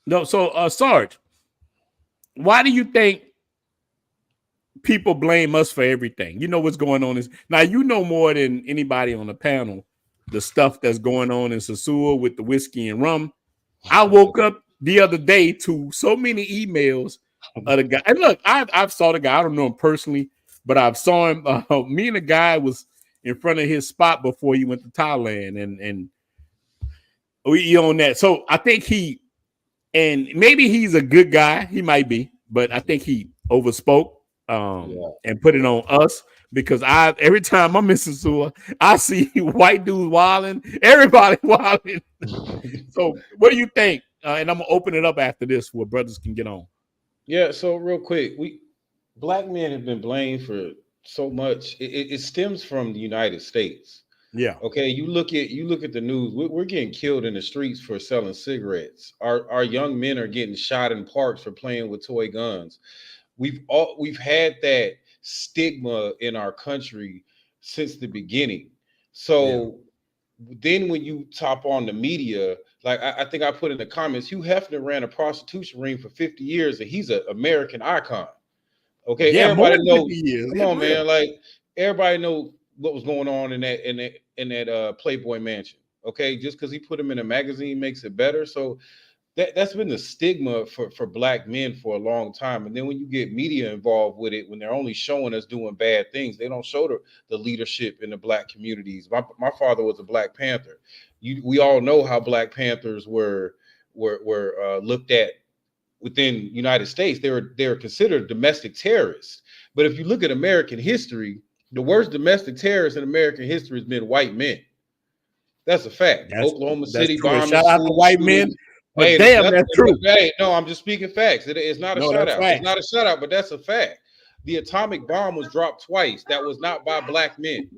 No, so Sarge, why do you think people blame us for everything? You know what's going on is now you know more than anybody on the panel the stuff that's going on in Sasua with the whiskey and rum. I woke up the other day to so many emails of the guy. And look, I've saw the guy. I don't know him personally, but I've saw him. Me and the guy was in front of his spot before he went to Thailand, and we on that. So I think and maybe he's a good guy. He might be, but I think he overspoke Yeah. and put it on us because I every time I'm in Sasua, I see white dudes wilding, everybody wilding. So what do you think? And I'm gonna open it up after this where brothers can get on. Yeah. So real quick, we black men have been blamed for so much. It stems from the United States. Yeah. Okay, you look at the news. We're getting killed in the streets for selling cigarettes. Our young men are getting shot in parks for playing with toy guns. We've had that stigma in our country since the beginning. Yeah. So then when you top on the media, like I think I put in the comments, Hugh Hefner ran a prostitution ring for 50 years and he's an American icon. Okay, Yeah, more everybody than know. 50 years. Come It's on, real. man. Like everybody know what was going on in that Playboy Mansion. Okay, just because he put him in a magazine makes it better. So that's been the stigma for black men for a long time. And then when you get media involved with it, when they're only showing us doing bad things, they don't show the leadership in the black communities. My father was a Black Panther. We all know how Black Panthers were looked at within United States. They were considered domestic terrorists. But if you look at American history, the worst domestic terrorists in American history has been white men. That's a fact. That's Oklahoma that's City true. And bombing, shout out to school white men, shootings. but Hey, damn, that's true. hey, no, I'm just speaking facts. It's not a No, shout that's out. It's facts. not a shout out, but that's a fact. The atomic bomb was dropped twice. That was not by black men.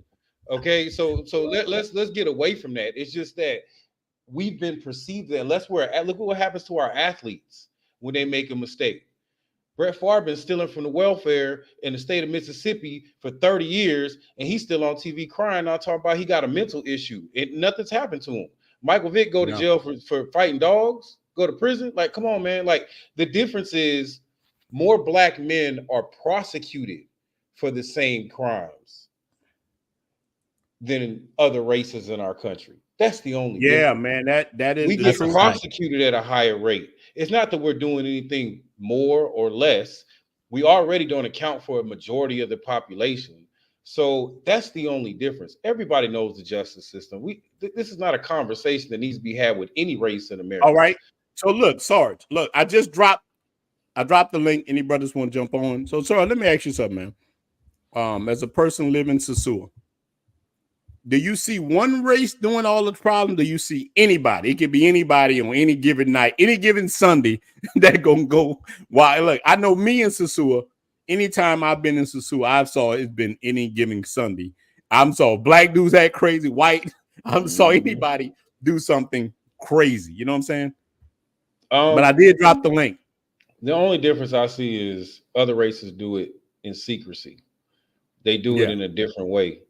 Okay, so let's get away from that. It's just that we've been perceived that unless look at what happens to our athletes when they make a mistake. Brett Favre been stealing from the welfare in the state of Mississippi for 30 years, and he's still on TV crying, not talking about he got a mental issue. And nothing's happened to him. Michael Vick go to No. jail for fighting dogs, go to prison. Like, come on, man. Like, the difference is more black men are prosecuted for the same crimes than other races in our country. That's the only Yeah, difference. man, that is We the get That's a truth. fact. prosecuted at a higher rate. It's not that we're doing anything more or less. We already don't account for a majority of the population. So that's the only difference. Everybody knows the justice system. This is not a conversation that needs to be had with any race in All America. right. So look, Sarge, look, I dropped the link. Any brothers want to jump on? So Sarge, let me ask you something, man. As a person living in Sasua, do you see one race doing all the problem? Do you see anybody? It could be anybody on any given night, any given Sunday that gonna go. Why? Look, I know me in Sasua. Anytime I've been in Sasua, I've saw it's been any given Sunday. I'm saw black dudes act crazy, white. I saw Mhm. anybody do something crazy. You know what I'm saying? But I Um, did drop the link. the only difference I see is other races do it in secrecy. They do it Yeah, in a different way.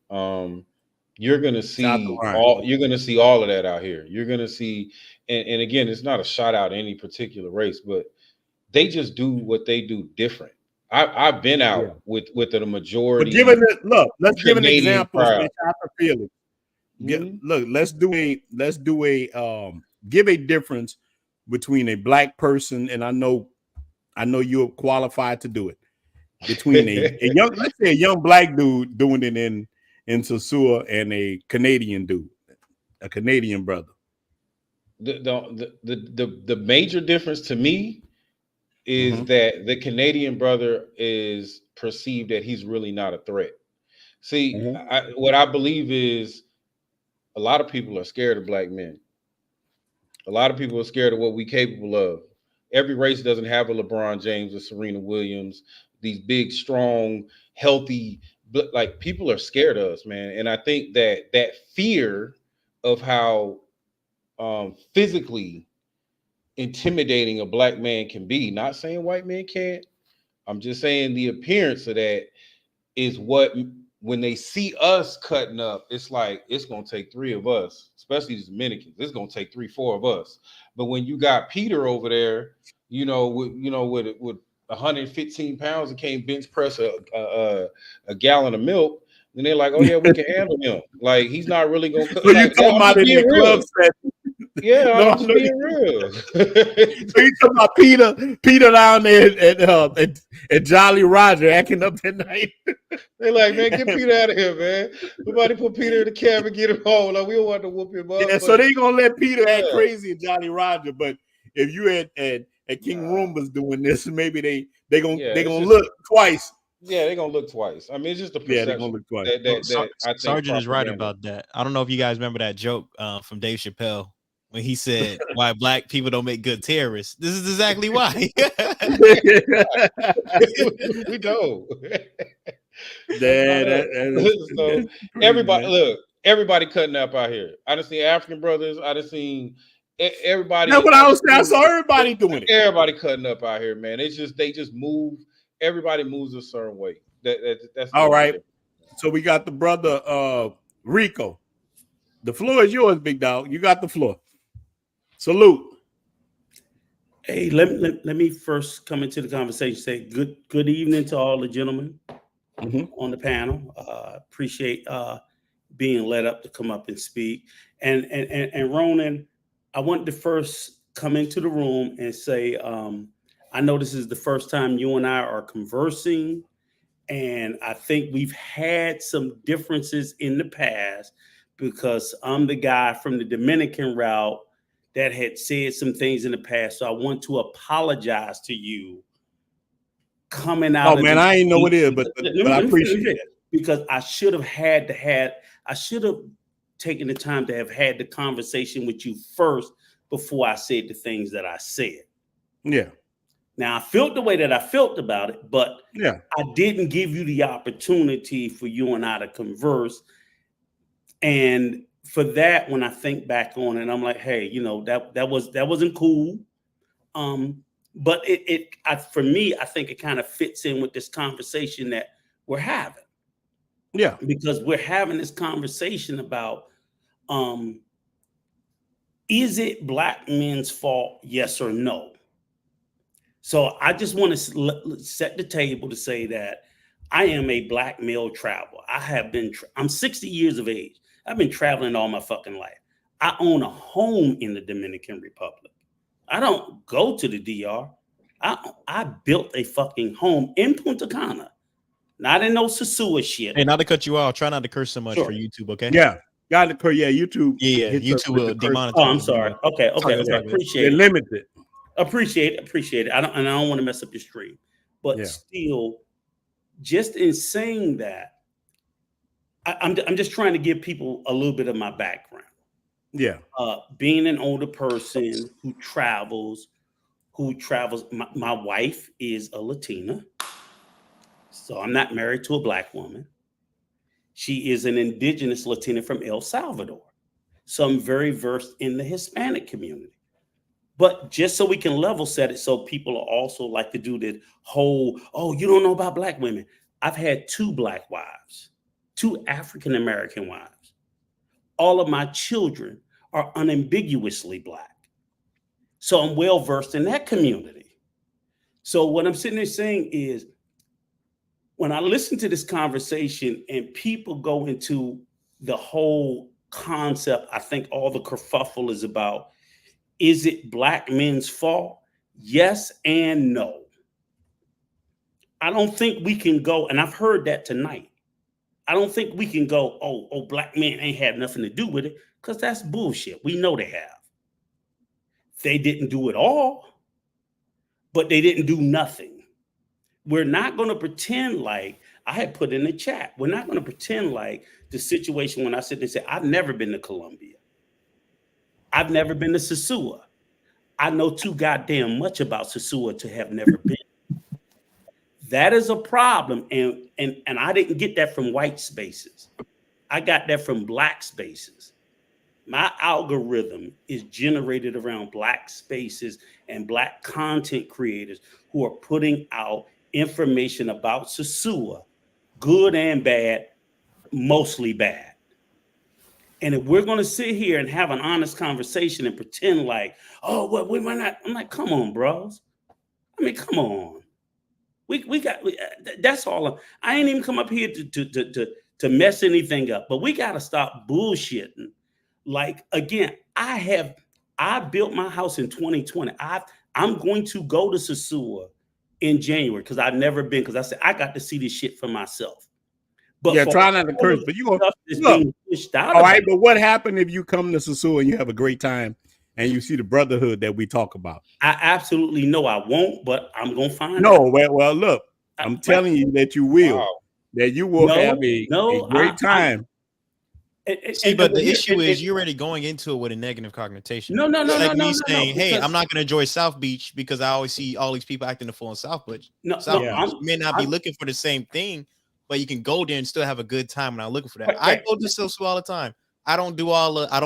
You're gonna shout out to see Ryan. all you're gonna see all of that out here. You're gonna see, and again, it's not a shout out any particular race, but they just do what they do different. I've been Yeah, out with the but given majority the look, let's give an Canadian example. crowd. Shout out to Felix. Mhm. Look, let's do a give a difference between a black person and I know you're qualified to do it between a young let's say a young black dude doing it in Sasua and a Canadian dude, a Canadian brother. The major difference to me is Mm-hmm. that the Canadian brother is perceived that he's really not a threat. See, Mm-hmm. what I believe is a lot of people are scared of black men. A lot of people are scared of what we capable of. Every race doesn't have a LeBron James or Serena Williams, these big, strong, healthy, but like people are scared of us, man. And I think that fear of how physically intimidating a black man can be, not saying white men can't. I'm just saying the appearance of that is what when they see us cutting up, it's like it's gonna take 3 of us, especially the Dominicans. It's gonna take 3, 4 of us. But when you got Peter over there, with 115 pounds and can't bench press a gallon of milk, then they're like, oh yeah, we can handle him. Like he's not really gonna cut. So you Like talking I'm about just in the being club real. setting? Yeah, No, I'm I just know being real. So you talking about Peter down there at Jolly Roger acting up that night? They're like, man, get Peter out of here, man. Somebody put Peter in the cab and get him home. Like we don't want to whoop him up. Yeah, so But they gonna let Peter act yeah, crazy at Jolly Roger, but if you at King Roomba's doing this, maybe they yeah, it's gonna just look twice. yeah, they're gonna look twice. I mean, it's just the Yeah, they gonna perception look twice. that I think Sergeant is right propaganda. about that. I don't know if you guys remember that joke from Dave Chappelle when he said why black people don't make good terrorists. This is exactly why. We know. So crazy, everybody, man. look, everybody cutting up out here. I done seen African brothers. I done seen everybody. That's what I was saying. I saw everybody doing it. Everybody cutting up out here, man. It's just they just move. Everybody moves a certain way. That's All right. So we got the brother Rico. The floor is yours, big dog. You got the floor. Salute. Hey, let me first come into the conversation. Say good evening to all the gentlemen on the panel. Appreciate being led up to come up and speak. And Ronan, I want to first come into the room and say, I know this is the first time you and I are conversing, and I think we've had some differences in the past because I'm the guy from the Dominican route that had said some things in the past. So I want to apologize to you coming out. Oh man, I ain't know what it is, but I appreciate it. Because I should have I should have taken the time to have had the conversation with you first before I said the things that I said. Yeah. Now I felt the way that I felt about it, but yeah, I didn't give you the opportunity for you and I to converse. And for that, when I think back on it, I'm like, hey, that wasn't cool. But for me, I think it kind of fits in with this conversation that we're having. Yeah. Because we're having this conversation about is it black men's fault, yes or no? So I just want to set the table to say that I am a black male traveler. I'm 60 years of age. I've been traveling all my fucking life. I own a home in the Dominican Republic. I don't go to the DR. I built a fucking home in Punta Cana. Not in no Sosua shit. Hey, not to cut you off. Try not to curse so much for YouTube, okay? Yeah. Got to curse. Yeah, YouTube. Yeah, YouTube will demonetize. Oh, I'm sorry. Okay. Appreciate it. Limited. Appreciate it. I don't want to mess up your stream. But still, just in saying that, I'm just trying to give people a little bit of my background. Yeah. Being an older person who travels. My wife is a Latina. So I'm not married to a black woman. She is an indigenous Latina from El Salvador. So I'm very versed in the Hispanic community. But just so we can level set it, so people also like to do the whole, oh, you don't know about black women. I've had 2 black wives, 2 African-American wives. All of my children are unambiguously black. So I'm well versed in that community. So what I'm sitting there saying is, when I listen to this conversation and people go into the whole concept, I think all the kerfuffle is about, is it black men's fault? Yes and no. I don't think we can go, and I've heard that tonight. I don't think we can go, oh, black men ain't had nothing to do with it, because that's bullshit. We know they have. They didn't do it all, but they didn't do nothing. We're not going to pretend like, I had put in the chat, we're not going to pretend like the situation when I sit and say, I've never been to Colombia. I've never been to Sosua. I know too goddamn much about Sosua to have never been. That is a problem. And I didn't get that from white spaces. I got that from black spaces. My algorithm is generated around black spaces and black content creators who are putting out information about Sosua, good and bad, mostly bad. And if we're going to sit here and have an honest conversation and pretend like, oh, well, we might not, I'm like, come on, bros. I mean, come on. That's all. I ain't even come up here to mess anything up, but we got to stop bullshitting. Like, again, I built my house in 2020. I'm going to go to Sosua in January because I've never been, because I said, I got to see this shit for myself. But yeah, try not to curse, but you go. All right, but what happened if you come to Sosua and you have a great time and you see the brotherhood that we talk about? I absolutely know I won't, but I'm gonna find No, out. well, look, I'm telling you that you will. Wow. That you will have a great time. See, but the issue is you're already going into it with a negative connotation. No, It's like me no, saying, "Hey, because- I'm not going to enjoy South Beach because I always see all these people acting the fool in South Beach." South Beach. You may not be looking for the same thing, but you can go there and still have a good time. When I'm looking for that, I go to Sosua all the time. I don't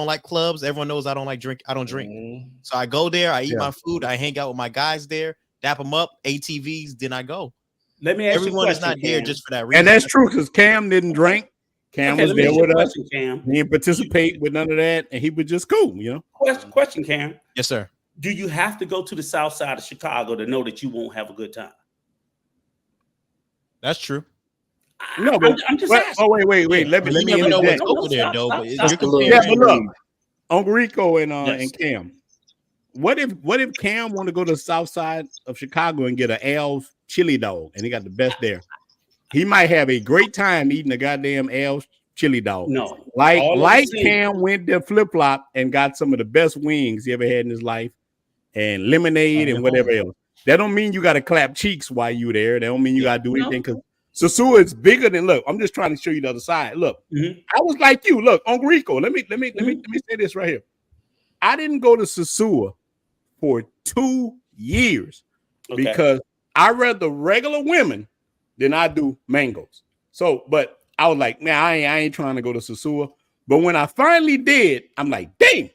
like clubs. Everyone knows I don't like drink. I don't drink. So I go there. I eat my food. I hang out with my guys there. Dap them up. ATVs. Then I go. Let me ask Everyone you is not there just for that reason. And that's true because Cam didn't drink. Cam was there with us. Cam. He didn't participate with none of that, and he was just cool, you know. Question, Cam. Yes, sir. Do you have to go to the south side of Chicago to know that you won't have a good time? That's true. No, but I'm just asking. oh wait. Let me know what's interject. over there, though. But Yeah, but look, Uncle Rico and Cam. What if Cam want to go to the south side of Chicago and get an Al's chili dog, and he got the best there? He might have a great time eating a goddamn Al's chili dog. No, like Cam went to Flip Flop and got some of the best wings he ever had in his life, and lemonade and whatever else. That don't mean you got to clap cheeks while you there. That don't mean you got to do anything because Sosua is bigger than. Look, I'm just trying to show you the other side. Look, I was like you. Look, Uncle Rico. Let me say this right here. I didn't go to Sosua for 2 years because I rather regular women than I do mangoes. So, but I was like, man, I ain't trying to go to Sosua. But when I finally did, I'm like, dang,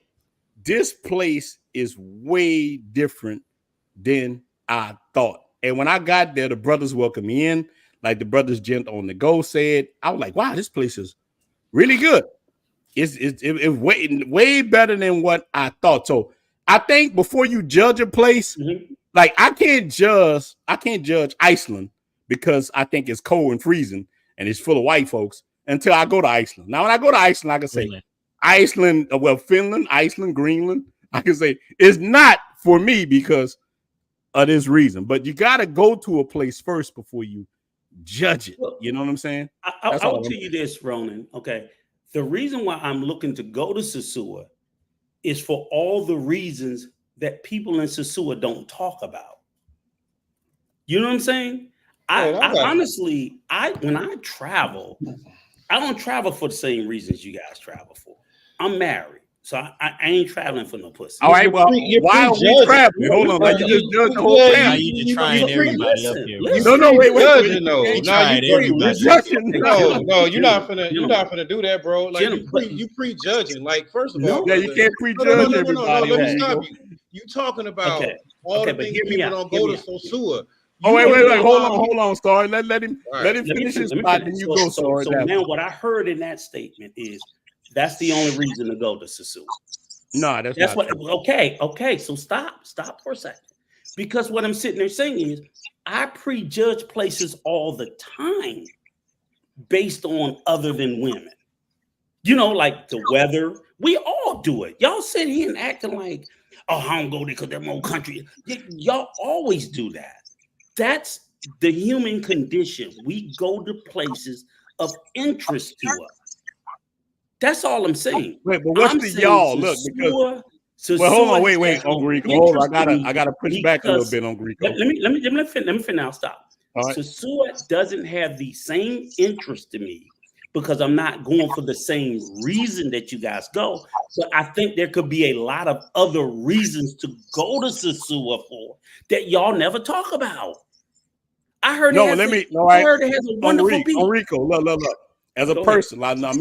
this place is way different than I thought. And when I got there, the brothers welcomed me in, like the brothers Gent on the Go said. I was like, wow, this place is really good. It's way better than what I thought. So I think before you judge a place, like I can't judge Iceland because I think it's cold and freezing and it's full of white folks until I go to Iceland. Now, when I go to Iceland, I can say Iceland, Finland, Iceland, Greenland, I can say it's not for me because of this reason. But you got to go to a place first before you judge it. You know what I'm saying? I'll tell you this, Ronan. Okay. The reason why I'm looking to go to Sosua is for all the reasons that people in Sosua don't talk about. You know what I'm saying? Honestly, when I travel, I don't travel for the same reasons you guys travel for. I'm married, so I ain't traveling for no pussy. All right, well, why are we traveling? Hold on, like you just judged the whole family. You just trying everybody up here. No, wait. No, you're not finna do that, bro. Like you prejudging. Like, first of all, you can't prejudge everybody. No, let me stop you. You talking about all the things people don't go to Sosua. Oh, wait. Hold on, Sorry. Let him finish his spot, then you go, Sorry. So now what I heard in that statement is that's the only reason to go to Sosua. No, that's what true. Okay. So stop for a second. Because what I'm sitting there saying is I prejudge places all the time based on other than women. You know, like the weather. We all do it. Y'all sit here and acting like, oh, I don't go there because they're more country. Y'all always do that. That's the human condition. We go to places of interest to us. That's all I'm saying. Wait, but what's the y'all? Look, because hold on, wait, Uncle Rico. Hold on, I gotta push back a little bit, Uncle Rico. Let me finish. I'll stop. All right. Sosua doesn't have the same interest to me because I'm not going for the same reason that you guys go. But I think there could be a lot of other reasons to go to Sosua for that y'all never talk about. I heard it has a wonderful people. Enrico, look. As a person, like now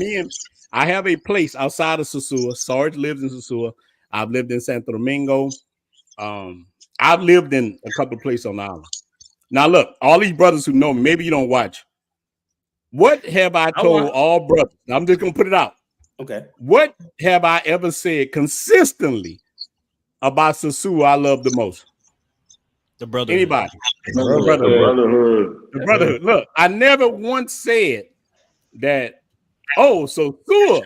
I have a place outside of Sosua. Sarge lives in Sosua. I've lived in Santo Domingo. I've lived in a couple of places on the island. Now, look, all these brothers who know me, maybe you don't watch. What have I told all brothers? I'm just gonna put it out. Okay. What have I ever said consistently about Sosua I love the most? The brotherhood. Anybody? The brotherhood. The brotherhood. Look, I never once said that, oh, Sosua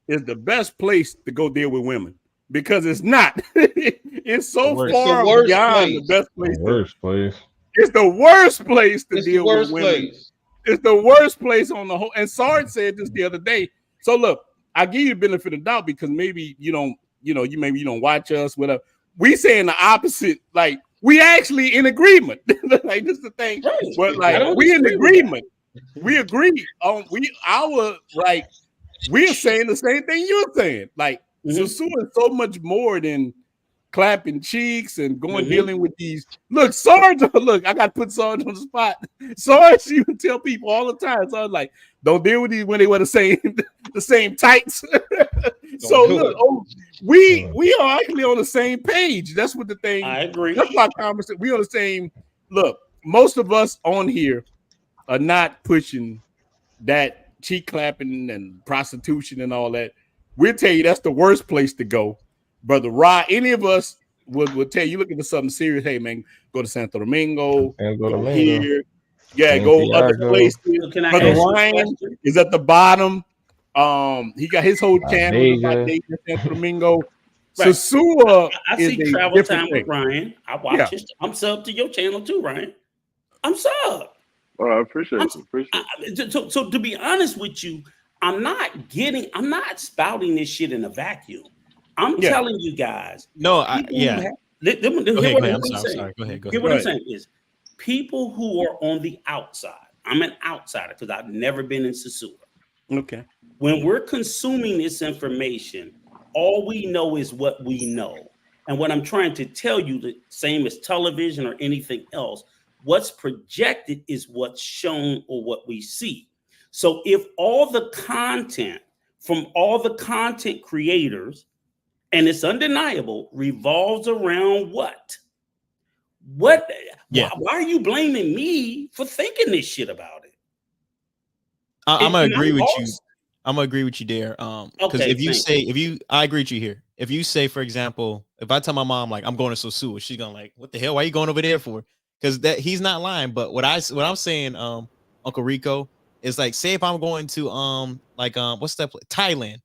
is the best place to go deal with women. Because it's not. It's so far beyond the best place. Worst place. It's the worst place to deal with women. It's the worst place on the whole. And Sarge said this the other day. So look, I give you the benefit of the doubt because maybe you don't watch us, whatever. We saying the opposite. Like we actually in agreement. Like this is the thing. Right. But like we in agreement. We agree on we're saying the same thing you're saying. Like Sosua is so much more than clapping cheeks and going dealing with these. Look, Sarge, look, I got to put Sarge on the spot. Sarge even tell people all the time. Sarge like, don't deal with these when they wear the same tights. So look, we are actually on the same page. That's what the thing. I agree. That's my conversation. We on the same. Look, most of us on here are not pushing that cheek clapping and prostitution and all that. We'll tell you that's the worst place to go. Brother Rod, any of us would tell you looking for something serious. Hey man, go to Santo Domingo, go here, go other places. Brother Ryan is at the bottom. He got his whole channel about Santo Domingo. Right. Sosua, I see Travel Time with Ryan. I watch it. I'm sub to your channel too, Ryan. I'm sub. Oh, I appreciate it. So to be honest with you, I'm not spouting this shit in a vacuum. I'm telling you guys. No, I'm sorry. Go ahead. What I'm saying is people who are on the outside. I'm an outsider because I've never been in Sosua. Okay. When we're consuming this information, all we know is what we know. And what I'm trying to tell you, the same as television or anything else, what's projected is what's shown or what we see. So if all the content from all the content creators, and it's undeniable, revolves around what? Why are you blaming me for thinking this shit about it? I'm gonna agree with you. I'm gonna agree with you there. Because I agree with you here. If you say, for example, if I tell my mom like I'm going to Sosua, she's gonna like, what the hell? Why are you going over there for? Because that he's not lying. But what I'm saying, Uncle Rico, is like, say if I'm going to what's that place? Thailand.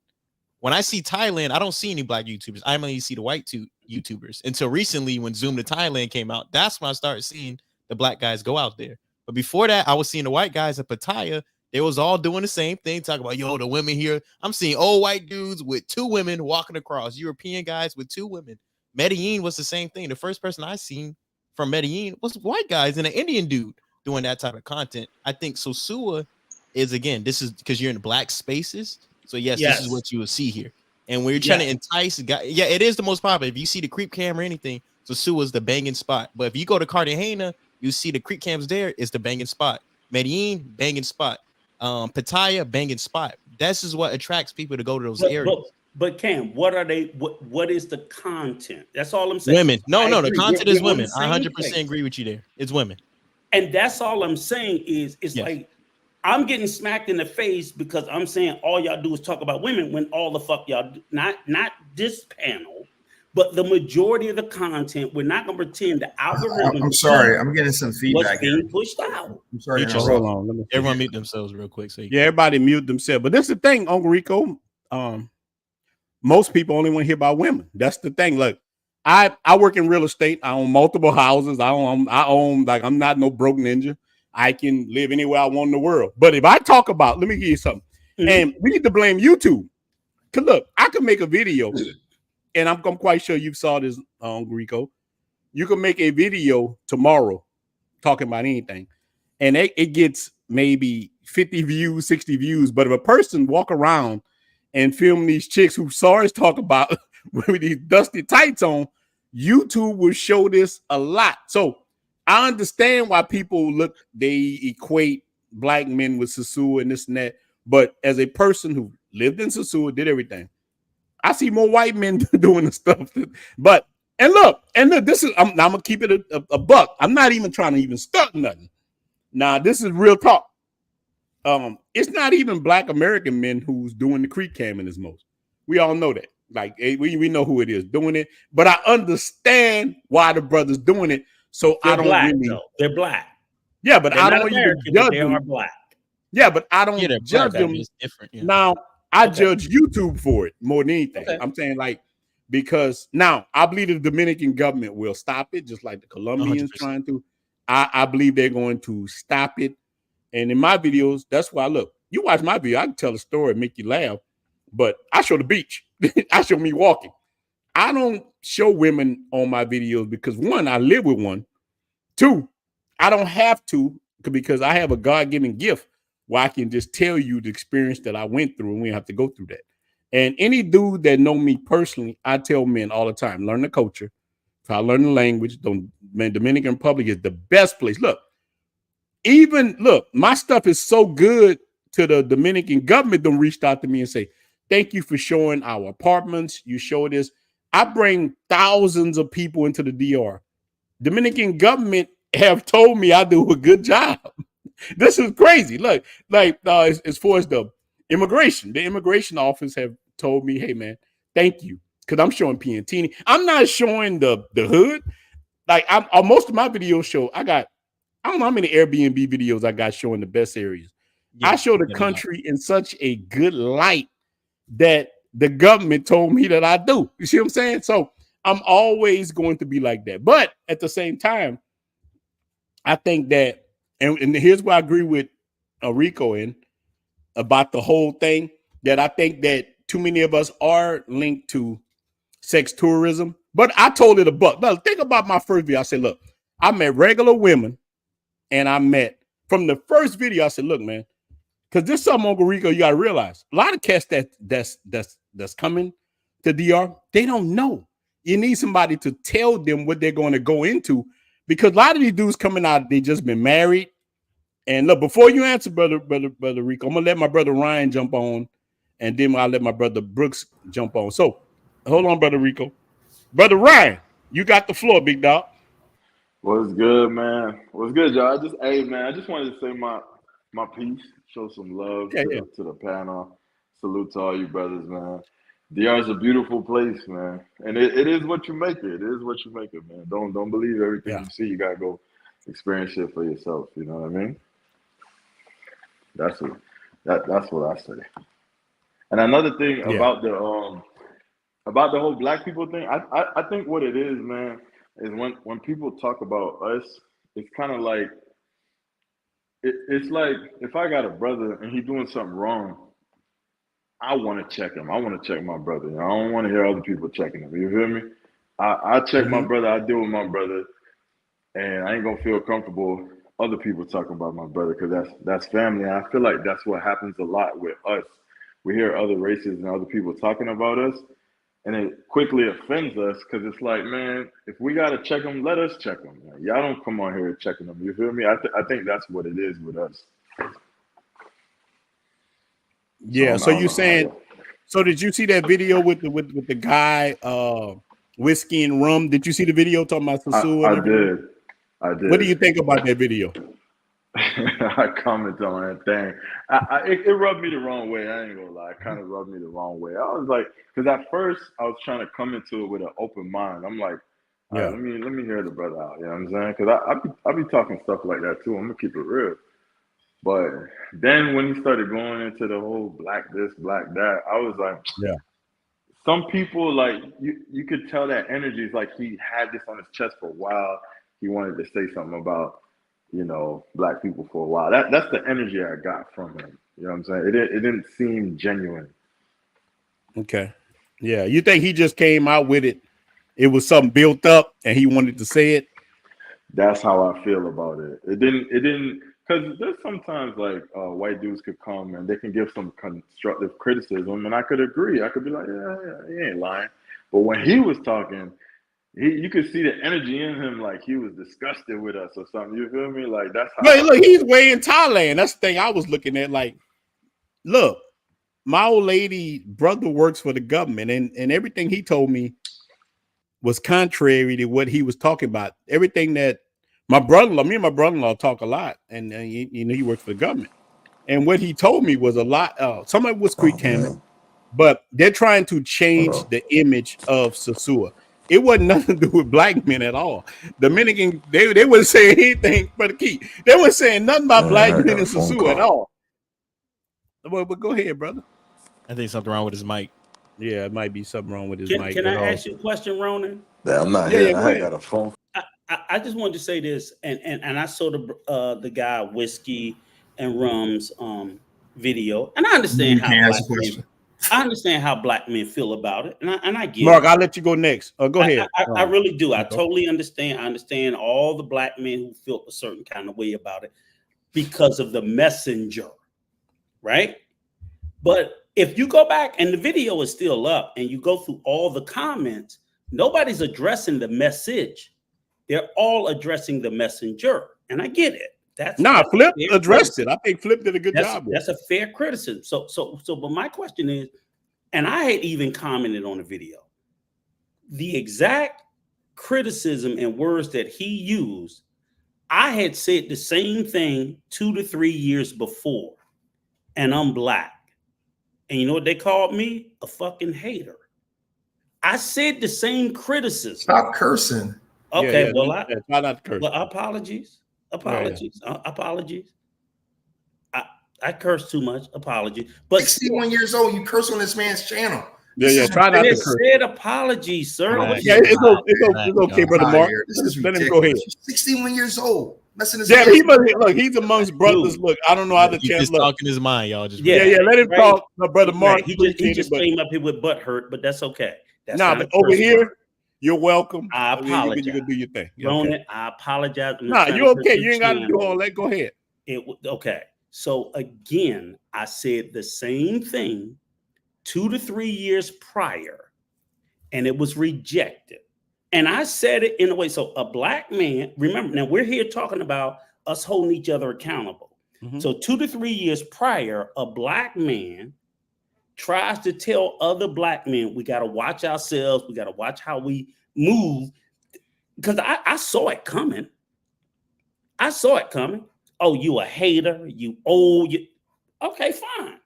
When I see Thailand, I don't see any black YouTubers. I only see the white YouTubers. Until recently, when Zoom to Thailand came out, that's when I started seeing the black guys go out there. But before that, I was seeing the white guys at Pattaya. They was all doing the same thing, talking about, yo, the women here. I'm seeing old white dudes with 2 women walking across, European guys with 2 women. Medellin was the same thing. The first person I seen from Medellin was white guys and an Indian dude doing that type of content. I think Sosua is, again, this is because you're in black spaces. So yes, this is what you will see here. And when you're trying to entice guys, it is the most popular. If you see the creep cam or anything, Sosua is the banging spot. But if you go to Cartagena, you see the creep cams there, it's the banging spot. Medellin, banging spot. Pattaya, banging spot. This is what attracts people to go to those areas. But Cam, what are they? What is the content? That's all I'm saying. Women. No, the content is women. I 100% agree with you there. It's women. And that's all I'm saying is it's like I'm getting smacked in the face because I'm saying all y'all do is talk about women when all the fuck y'all do, not this panel, but the majority of the content. We're not gonna pretend the algorithm. I'm sorry, I'm getting some feedback. What's being pushed out? I'm sorry. Hold on. Everyone mute themselves real quick. So everybody mute themselves. But this is the thing, Uncle Rico. Most people only want to hear about women. That's the thing. Look, I work in real estate. I own multiple houses. I own like I'm not no broke ninja. I can live anywhere I want in the world. But if I talk about, let me give you something. And we need to blame YouTube. Cause look, I can make a video, and I'm quite sure you saw this, Rico. You can make a video tomorrow talking about anything, and it gets maybe 50 views, 60 views. But if a person walk around and film these chicks who Sarge talk about with these dusty tights on, YouTube will show this a lot. So I understand why people they equate black men with Sosua and this and that. But as a person who lived in Sosua, did everything, I see more white men doing the stuff. But look, this is I'm gonna keep it a buck. I'm not even trying to even stunt nothing. Now, this is real talk. it's not even Black American men who's doing the creek camming as most. We all know that. Like we know who it is doing it, but I understand why the brothers doing it. So They're I don't black, really. though. They're black. Yeah, but They're I not don't even American, judge but they them. are black. Yeah, but I don't they're judge black, them. it's different. Yeah. Now I Okay. judge YouTube for it more than anything. Okay. I'm saying like because now I believe the Dominican government will stop it, just like the Colombians 100%. trying to. I believe they're going to stop it. And in my videos, that's why look. You watch my video, I can tell a story, make you laugh, but I show the beach. I show me walking. I don't show women on my videos because one, I live with one. Two, I don't have to because I have a God-given gift where I can just tell you the experience that I went through and we don't have to go through that. And any dude that know me personally, I tell men all the time, learn the culture. Try to learn the language. Dominican Republic is the best place. Look, my stuff is so good to the Dominican government. Don't reach out to me and say, thank you for showing our apartments. You show this. I bring thousands of people into the DR. Dominican government have told me I do a good job. This is crazy. Look, like as far as the immigration office have told me, hey man, thank you. Because I'm showing Piantini. I'm not showing the hood. Like most of my videos show, I don't know how many Airbnb videos I got showing the best areas. Yeah, I show the country in such a good light that the government told me that I do. You see what I'm saying? So I'm always going to be like that. But at the same time, I think that, and here's where I agree with Rico in about the whole thing, that I think that too many of us are linked to sex tourism. But I told it a buck. Now, think about my first video. I said, look, I met regular women, and I met from the first video. I said, look, man, because this is something, Uncle Rico, you got to realize. A lot of cats that's coming to DR, they don't know. You need somebody to tell them what they're going to go into, because a lot of these dudes coming out, they just been married. And look, before you answer, brother Rico, I'm gonna let my brother Ryan jump on, and then I'll let my brother Brooks jump on. So, hold on, brother Rico, brother Ryan, you got the floor, big dog. What's good, man? What's good, y'all? I just wanted to say my piece, show some love to the panel. Salute to all you brothers, man. DR is a beautiful place, man, and it is what you make it. It is what you make it, man. Don't believe everything you see. You gotta go experience it for yourself. You know what I mean? That's what I say. And another thing about the whole black people thing, I think what it is, man, is when people talk about us, it's kind of like it's like if I got a brother and he's doing something wrong, I want to check him. I want to check my brother. I don't want to hear other people checking him. You feel me? I check my brother. I deal with my brother, and I ain't gonna feel comfortable other people talking about my brother, because that's family. And I feel like that's what happens a lot with us. We hear other races and other people talking about us, and it quickly offends us, because it's like, man, if we gotta check them, let us check them. Y'all don't come on here checking them. You feel me? I think that's what it is with us. Yeah. So you saying? So did you see that video with the guy, whiskey and rum? Did you see the video talking about Sasu? I did. What do you think about that video? I commented on that thing. It rubbed me the wrong way. I ain't gonna lie. It kind of rubbed me the wrong way. I was like, because at first I was trying to come into it with an open mind. I'm like, let me hear the brother out. You know what I'm saying? Because I be talking stuff like that too. I'm gonna keep it real. But then when he started going into the whole black this, black that, I was like, some people, like, you could tell that energy is like he had this on his chest for a while. He wanted to say something about, black people for a while. That's the energy I got from him. You know what I'm saying? It didn't seem genuine. Okay. Yeah. You think he just came out with it? It was something built up and he wanted to say it? That's how I feel about it. It didn't, because there's sometimes like white dudes could come and they can give some constructive criticism, and I could agree. I could be like, yeah, he ain't lying. But when he was talking, you could see the energy in him, like he was disgusted with us or something. You feel me? Like that's how. Look, he's way in Thailand. That's the thing I was looking at. Like, look, my old lady brother works for the government, and everything he told me was contrary to what he was talking about. Everything that me and my brother-in-law talk a lot, and he works for the government. And what he told me was a lot. Some of it was Creek Hammond, but they're trying to change the image of Sosua. It wasn't nothing to do with black men at all. Dominican, they wouldn't say anything but the key. They weren't saying nothing about black men in Sosua at all. But go ahead, brother. I think something wrong with his mic. Yeah, it might be something wrong with his mic. Can I ask you a question, Ronan? Yeah, I'm not here. I got a phone. I just wanted to say this, and I saw the guy Whiskey and Rum's video, and I understand how black men feel about it, and I get Mark, it. I'll let you go next. Go ahead. I really do. I totally understand. I understand all the black men who feel a certain kind of way about it because of the messenger, right? But if you go back and the video is still up and you go through all the comments, nobody's addressing the message. They're all addressing the messenger. And I get it. That's Flip addressed it. I think Flip did a good job. That's a fair criticism. But my question is, and I had even commented on the video, the exact criticism and words that he used, I had said the same thing 2 to 3 years before, and I'm black. And you know what they called me? A fucking hater. I said the same criticism. Stop cursing. Okay, try not to curse. Well, apologies. Apologies. I curse too much. Apologies. But 61 years old, you curse on this man's channel. Try not to curse. Said apologies, sir. It's okay, brother Mark. Let him go ahead. 61 years old. He's amongst brothers. Look, I don't know how to just talking his mind, y'all. Just let him talk, brother Mark. He just came up here with butt hurt, but that's okay. But over here, you're welcome. I apologize. You can do your thing. Ronan, I apologize. You're okay. You ain't got to do all that. Go ahead. Okay. So again, I said the same thing 2 to 3 years prior, and it was rejected. And I said it in a way. So a black man, remember, now we're here talking about us holding each other accountable. Mm-hmm. So 2 to 3 years prior, a black man tries to tell other black men, we got to watch ourselves. We got to watch how we move. Because I saw it coming. Oh, you a hater. You old. Okay, fine.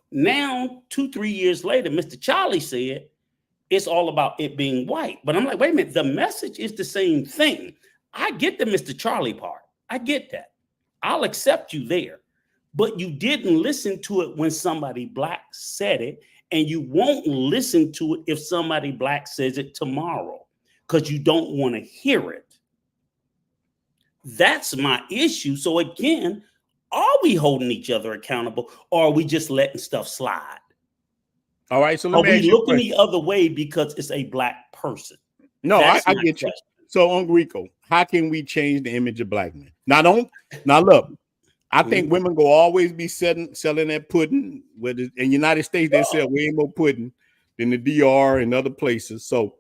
Now, 2-3 years later, Mr. Charlie said, it's all about it being white. But I'm like, wait a minute. The message is the same thing. I get the Mr. Charlie part. I get that. I'll accept you there. But you didn't listen to it when somebody black said it, and you won't listen to it if somebody black says it tomorrow because you don't want to hear it. That's my issue. So again, are we holding each other accountable, or are we just letting stuff slide? All right, so are we looking the other way because it's a black person? No, I get you. So, Uncle Rico, how can we change the image of black men? Now look. I think women will always be selling that pudding. In the United States, they sell way more pudding than the DR and other places. So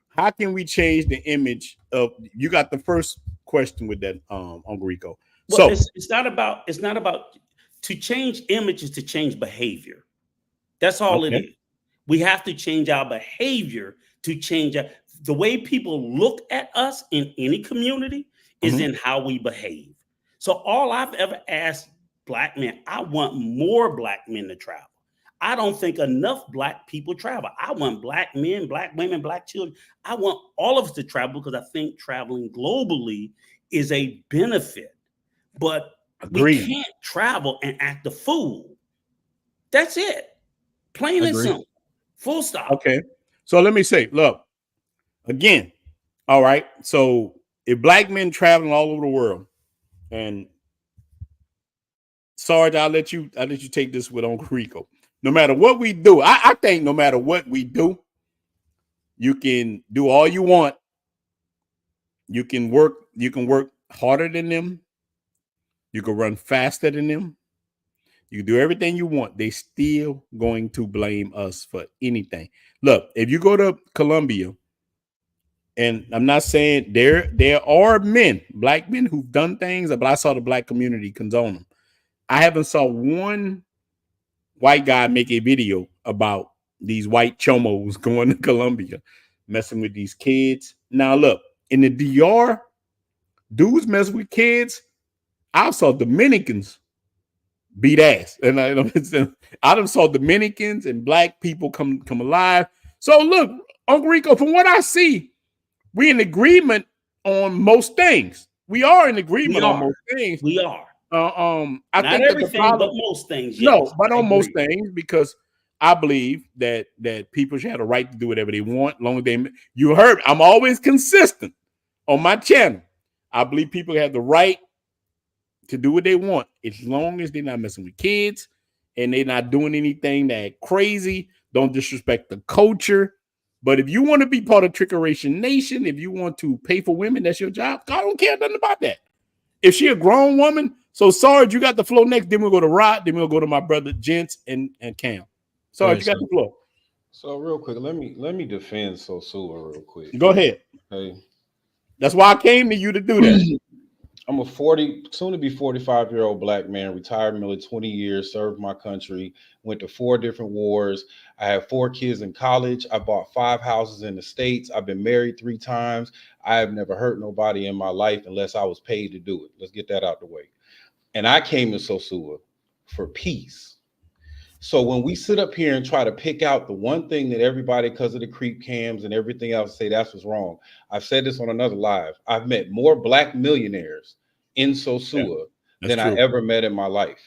how can we change the image of, you got the first question with that, Uncle Rico. Well, so it's not about to change images, to change behavior. That's all it is. We have to change our behavior to change the way people look at us in any community is in how we behave. So all I've ever asked black men, I want more black men to travel. I don't think enough black people travel. I want black men, black women, black children. I want all of us to travel because I think traveling globally is a benefit. But we can't travel and act a fool. That's it. Plain and simple. Full stop. Okay. So let me say, look, again, all right. So if black men traveling all over the world, and Sarge, I'll let you take this with Uncle Rico. No matter what we do, I think no matter what we do, you can do all you want. You can work harder than them. You can run faster than them. You can do everything you want. They still going to blame us for anything. Look, if you go to Colombia, and I'm not saying there are men, black men who've done things, but I saw the black community condone them. I haven't saw one white guy make a video about these white chomos going to Colombia, messing with these kids. Now look, in the DR, dudes mess with kids. I saw Dominicans beat ass. And I done saw Dominicans and black people come alive. So look, Uncle Rico, from what I see, we in agreement on most things. We are in agreement on most things. We are. I Not think everything, but most things. Yes, no, but on most things, because I believe that people should have the right to do whatever they want, long as they. You heard, I'm always consistent on my channel. I believe people have the right to do what they want, as long as they're not messing with kids and they're not doing anything that crazy. Don't disrespect the culture. But if you want to be part of Trickeration Nation, if you want to pay for women, that's your job. I don't care nothing about that. If she a grown woman, so Sarge, you got the floor next. Then we'll go to Rod. Then we'll go to my brother Gents and Cam. Sarge, you got the floor. So real quick, let me defend Sosua real quick. Go ahead. Hey, that's why I came to you to do that. I'm a 40, soon to be 45-year-old black man, retired military, 20 years, served my country, went to 4 different wars. I have 4 kids in college. I bought 5 houses in the States. I've been married 3 times. I have never hurt nobody in my life unless I was paid to do it. Let's get that out the way. And I came to Sosua for peace. So when we sit up here and try to pick out the one thing that everybody, because of the creep cams and everything else, say that's what's wrong. I've said this on another live. I've met more black millionaires in Sosua than I ever met in my life.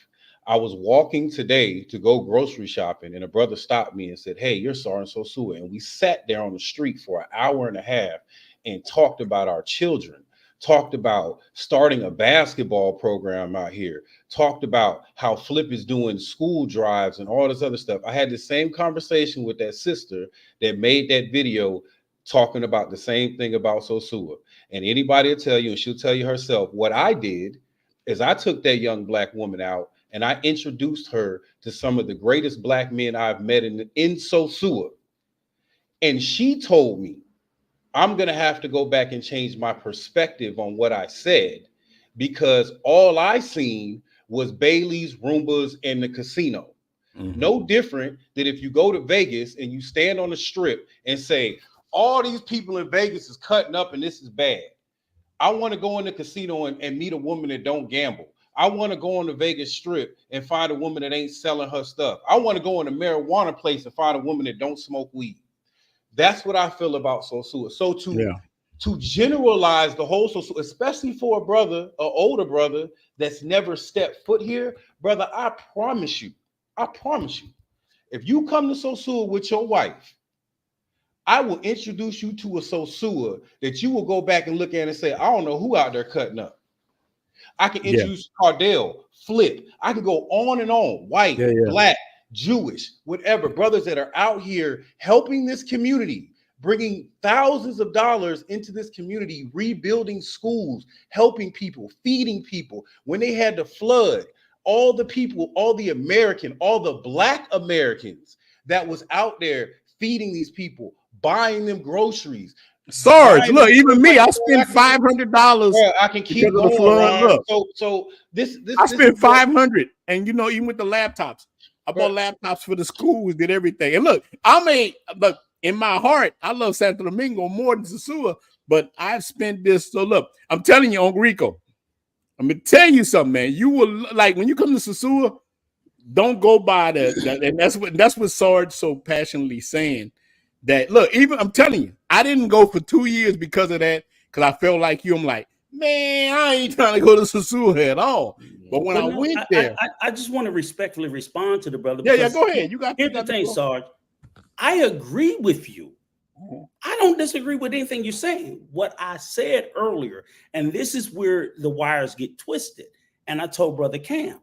I was walking today to go grocery shopping, and a brother stopped me and said, "Hey, you're Sar in Sosua." And we sat there on the street for an hour and a half and talked about our children, talked about starting a basketball program out here, talked about how Flip is doing school drives and all this other stuff. I had the same conversation with that sister that made that video talking about the same thing about Sosua. And anybody will tell you, and she'll tell you herself, what I did is I took that young black woman out and I introduced her to some of the greatest black men I've met in Sosua. And she told me, I'm going to have to go back and change my perspective on what I said, because all I seen was Bailey's, Roombas, and the casino. Mm-hmm. No different than if you go to Vegas and you stand on the strip and say, all these people in Vegas is cutting up and this is bad. I want to go in the casino and meet a woman that don't gamble. I want to go on the Vegas Strip and find a woman that ain't selling her stuff. I want to go in a marijuana place and find a woman that don't smoke weed. That's what I feel about Sosua. So to generalize the whole Sosua, especially for a brother, an older brother that's never stepped foot here, brother, I promise you, if you come to Sosua with your wife, I will introduce you to a Sosua that you will go back and look at and say, I don't know who out there cutting up. I can introduce Cardell, Flip. I can go on and on. White, black, Jewish, whatever. Brothers that are out here helping this community, bringing thousands of dollars into this community, rebuilding schools, helping people, feeding people. When they had the flood, all the people, all the American, all the black Americans that was out there feeding these people, buying them groceries. Sarge, look, even me, I spent $500. I can keep going. So this I spent $500, and even with the laptops, I bought laptops for the schools, did everything. And look, in my heart, I love Santo Domingo more than Sosua, but I've spent this. So look, I'm telling you, Uncle Rico, I'm gonna tell you something, man. You will like when you come to Sosua, don't go by that, and that's what Sarge so passionately saying. That look, even I'm telling you, I didn't go for 2 years because of that, because I felt like you. I'm like, man, I ain't trying to go to Sosua at all. But when I went there, I just want to respectfully respond to the brother. Yeah, go ahead. Here's the thing, Sarge. I agree with you. I don't disagree with anything you're saying. What I said earlier, and this is where the wires get twisted. And I told Brother Cam,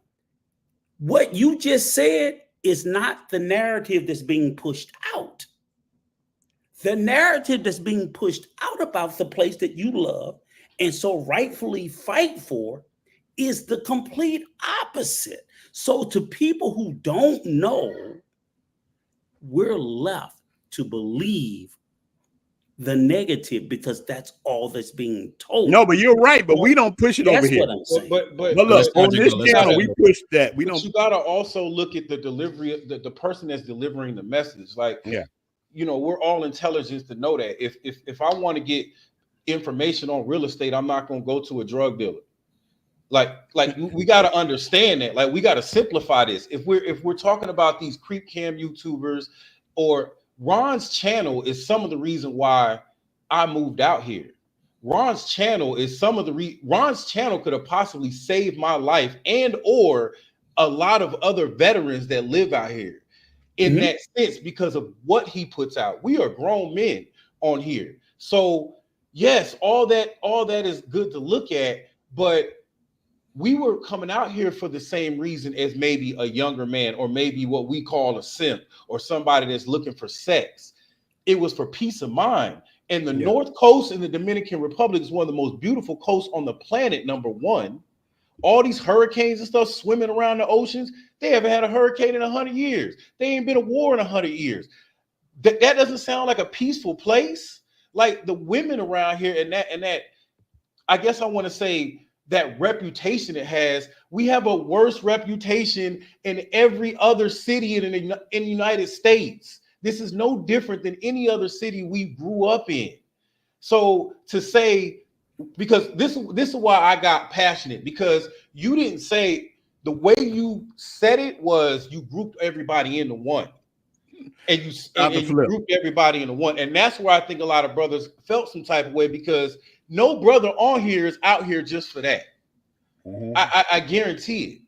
what you just said is not the narrative that's being pushed out. The narrative that's being pushed out about the place that you love and so rightfully fight for is the complete opposite. So to people who don't know, we're left to believe the negative because that's all that's being told. No, but you're right. But we don't push it over here. That's what I'm saying. But look, on this channel, we push that. We don't. You gotta also look at the delivery, the person that's delivering the message. Like, we're all intelligent to know that if I want to get information on real estate, I'm not going to go to a drug dealer. Like we got to understand that. Like we got to simplify this. If we're talking about these creep cam YouTubers, or Ron's channel is some of the reason why I moved out here. Ron's channel is some of the Ron's channel could have possibly saved my life and or a lot of other veterans that live out here in that sense, because of what he puts out. We are grown men on here. So yes, all that is good to look at, but we were coming out here for the same reason as maybe a younger man, or maybe what we call a simp, or somebody that's looking for sex. It was for peace of mind. And the North Coast in the Dominican Republic is one of the most beautiful coasts on the planet, number one. All these hurricanes and stuff swimming around the oceans, they haven't had a hurricane in 100 years. They ain't been a war in 100 years. That doesn't sound like a peaceful place. Like the women around here and that, I guess I want to say that reputation it has. We have a worse reputation in every other city in the United States. This is no different than any other city we grew up in. So to say, because this is why I got passionate, because you didn't say, the way you said it was you grouped everybody into one. And you grouped everybody into one. And that's where I think a lot of brothers felt some type of way, because no brother on here is out here just for that. I guarantee it.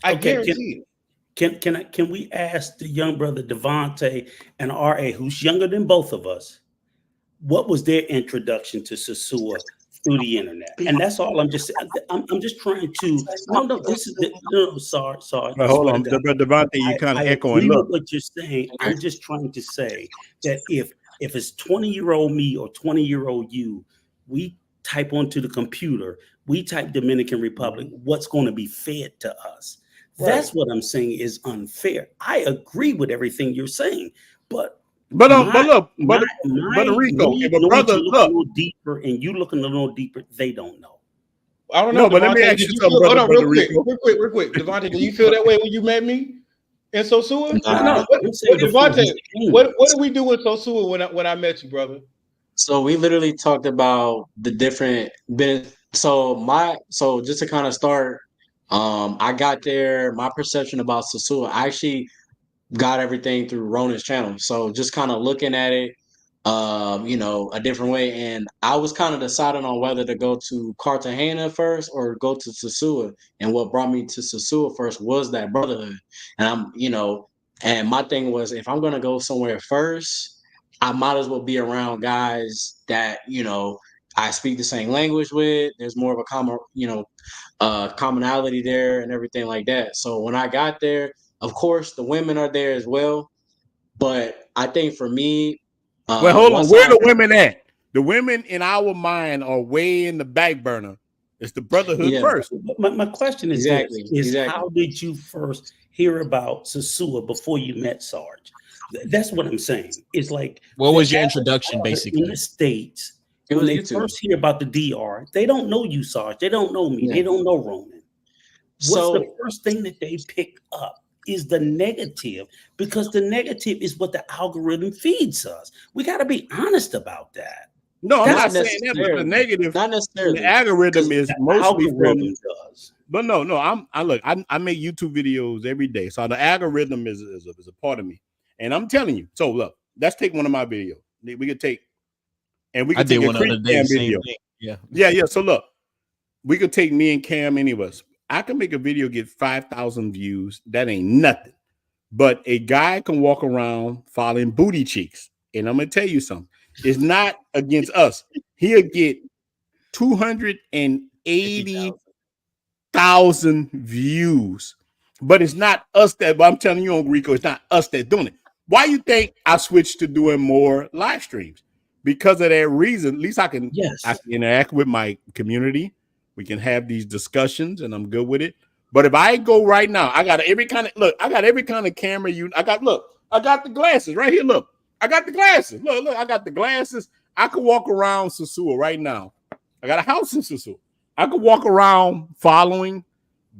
I guarantee it. Can we ask the young brother Devontae and RA, who's younger than both of us, what was their introduction to Sosua through the internet? And that's all I'm just saying. I'm just trying to sorry. Hold on, Devontae, you kind of echoing. Look, what you're saying. I'm just trying to say that if it's 20-year-old me or 20-year-old you, we type onto the computer, we type Dominican Republic, what's going to be fed to us? Right. That's what I'm saying is unfair. I agree with everything you're saying, but Rico, if a brother look a little deeper and you looking a little deeper, they don't know. I don't know, but let me ask you something, brother. Real quick. Devontae, do you feel that way when you met me in Sosua? No. Devontae, what did we do in Sosua when I met you, brother? So we literally talked about the different business. So just to kind of start, I got there. My perception about Sosua, I actually got everything through Ronan's channel. So just kind of looking at it, a different way. And I was kind of deciding on whether to go to Cartagena first or go to Sosua. And what brought me to Sosua first was that brotherhood. And and my thing was, if I'm going to go somewhere first, I might as well be around guys that, I speak the same language with. There's more of a commonality there and everything like that. So when I got there, of course, the women are there as well. But I think for me, well, hold on. Where the women at? The women in our mind are way in the back burner. It's the brotherhood first. My question is how did you first hear about Sosua before you met Sarge? That's what I'm saying. It's like, what was your introduction, basically? In the States, when they first hear about the DR, they don't know you, Sarge. They don't know me. Yeah. They don't know Ronan. What's the first thing that they pick up is the negative, because the negative is what the algorithm feeds us. We got to be honest about that. No, I'm not saying that, but the negative, not necessarily. The algorithm is mostly algorithm does. But no, I make YouTube videos every day, so the algorithm is a part of me. And I'm telling you, so look, let's take one of my videos. We could take, and we could take a Creep Cam video. Yeah. So look, we could take me and Cam, any of us. I can make a video, get 5,000 views. That ain't nothing. But a guy can walk around following booty cheeks. And I'm going to tell you something. It's not against us. He'll get 280,000 views. But it's not us but I'm telling you on Rico, it's not us that's doing it. Why you think I switched to doing more live streams? Because of that reason. At least I can interact with my community. We can have these discussions, and I'm good with it. But if I go right now, I got every kind of camera. I got the glasses right here. Look, I got the glasses. Look, I got the glasses. I could walk around Sosua right now. I got a house in Sosua. I could walk around following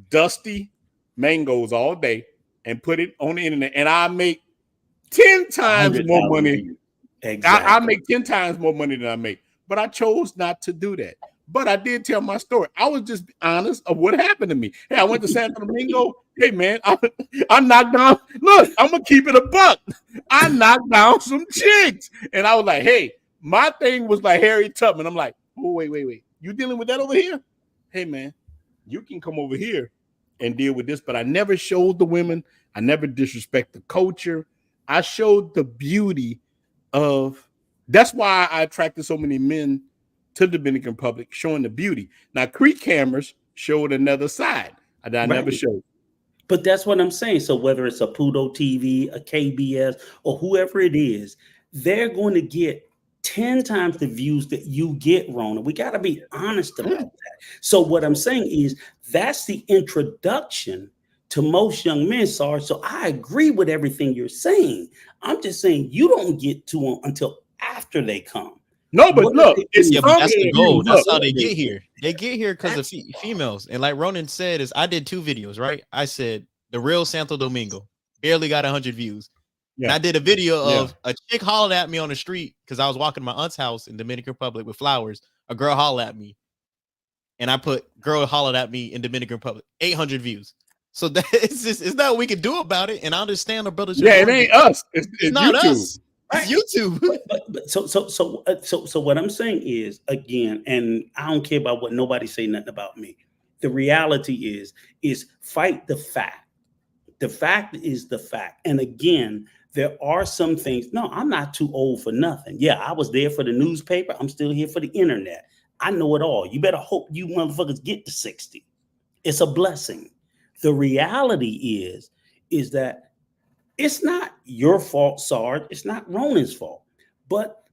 dusty mangoes all day and put it on the internet, and I make 10 times more money. Exactly. I make 10 times more money than I make. But I chose not to do that. But I did tell my story. I was just honest of what happened to me. Hey, I went to Santo Domingo. Hey, man, I knocked down. Look, I'm gonna keep it a buck. I knocked down some chicks, and I was like, hey, my thing was like Harry Tubman. I'm like, oh, wait. You dealing with that over here? Hey, man, you can come over here and deal with this. But I never showed the women. I never disrespect the culture. I showed the beauty of. That's why I attracted so many men to the Dominican Republic, showing the beauty. Now, Creek cameras showed another side that I never showed. But that's what I'm saying. So whether it's a Pluto TV, a KBS, or whoever it is, they're going to get 10 times the views that you get, Rona. We got to be honest about that. So what I'm saying is that's the introduction to most young men, Sarge. So I agree with everything you're saying. I'm just saying you don't get to them until after they come. No, but look, that's the goal. That's how they get here. They get here because of females. And like Ronan said, I did 2 videos, right? I said the real Santo Domingo barely got 100 views. Yeah. And I did a video of a chick hollered at me on the street because I was walking to my aunt's house in Dominican Republic with flowers. A girl hollered at me, and I put "girl hollered at me in Dominican Republic." 800 views. So that it's not what we can do about it. And I understand the brothers. Yeah, it ain't us. It's not YouTube. Us. It's YouTube. So what I'm saying is, again, and I don't care about what nobody say nothing about me. The reality is fight the fact. The fact is the fact. And again, there are some things. No, I'm not too old for nothing. Yeah, I was there for the newspaper. I'm still here for the internet. I know it all. You better hope you motherfuckers get to 60. It's a blessing. The reality is that it's not your fault, Sarge. It's not Ronan's fault. But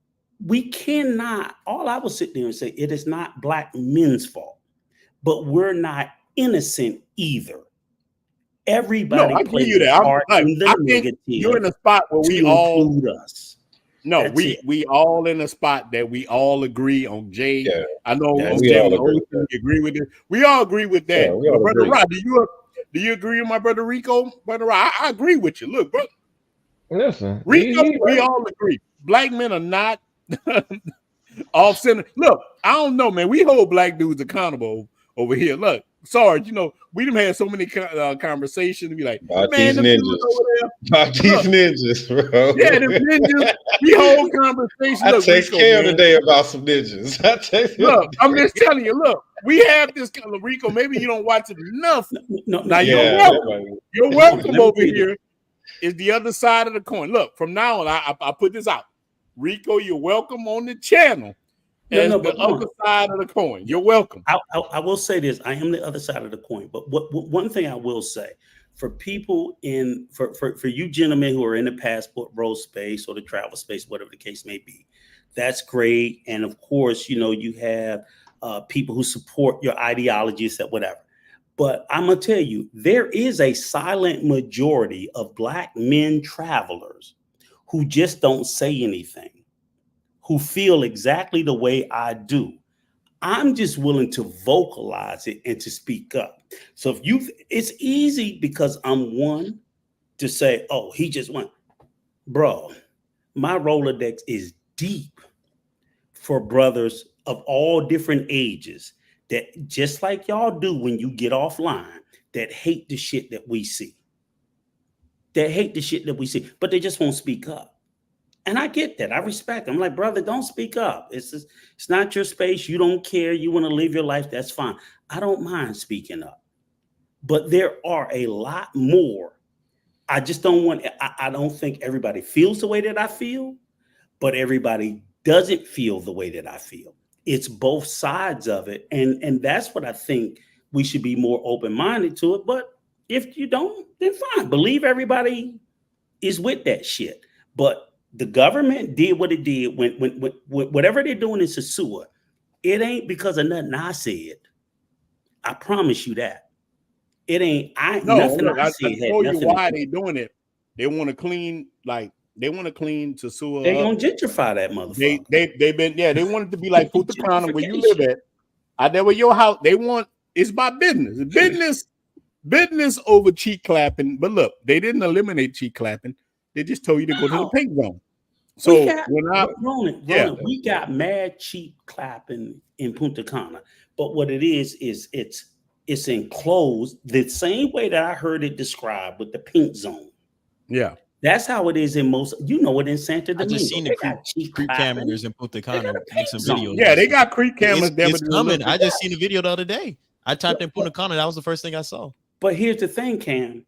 we cannot, all I will sit there and say, it is not black men's fault. But we're not innocent either. Everybody I give you that. I think you're in a spot where we all us. No, we all in a spot that we all agree on. Jay, yeah. I know Jay agree with it. We all agree with that. Yeah, Brother Rod, do you agree with my brother Rico? Brother Rod, I agree with you. Look, bro. Listen, Rico, we all agree. Black men are not off center. Look, I don't know, man. We hold black dudes accountable over here. Look, Sarge, we done had so many conversations. We like, about man, these ninjas. About these ninjas, bro. Yeah, the ninjas. We hold conversations. I text Cam today about some ninjas. Look, I'm just telling you. Look, we have this kind of Rico. Maybe you don't watch it enough. No, now you're welcome. You're welcome over here. Is the other side of the coin. Look, from now on, I put this out. Rico, you're welcome on the channel. The other side of the coin. You're welcome. I will say this. I am the other side of the coin. But one thing I will say, for people for you gentlemen who are in the passport bro space or the travel space, whatever the case may be, that's great. And of course, you have people who support your ideologies, that whatever. But I'm going to tell you, there is a silent majority of black men travelers who just don't say anything, who feel exactly the way I do. I'm just willing to vocalize it and to speak up. So it's easy because I'm one to say, oh, he just went. Bro, my Rolodex is deep for brothers of all different ages that, just like y'all do when you get offline, that hate the shit that we see. They hate the shit that we see, but they just won't speak up. And I get that. I respect them. I'm like, brother, don't speak up. It's not your space. You don't care. You want to live your life. That's fine. I don't mind speaking up. But there are a lot more. I just don't want, I don't think everybody feels the way that I feel, but everybody doesn't feel the way that I feel. It's both sides of it. And that's what I think we should be more open-minded to it. But if you don't, then fine. Believe everybody is with that shit. But the government did what it did when whatever they're doing in Sosua, it ain't because of nothing I said. I promise you that. It ain't. Nothing I said. I told you why they doing it. They want to clean, Sosua. They gonna gentrify that motherfucker. They've been, they want it to be like Punta Cana where you live at. Out there where your house, it's about business. Business over cheek clapping. But look, they didn't eliminate cheek clapping. They just told you to go to the pink zone. So Ronan, we got mad cheap clapping in Punta Cana, but what it is it's enclosed the same way that I heard it described with the pink zone. Yeah. That's how it is in most, it in Santa Domingo. I just seen the creek cameras in Punta Cana. Make some videos. Yeah, they got creek cameras. It's coming. I just seen the video the other day. I typed in Punta Cana. That was the first thing I saw. But here's the thing, Cam.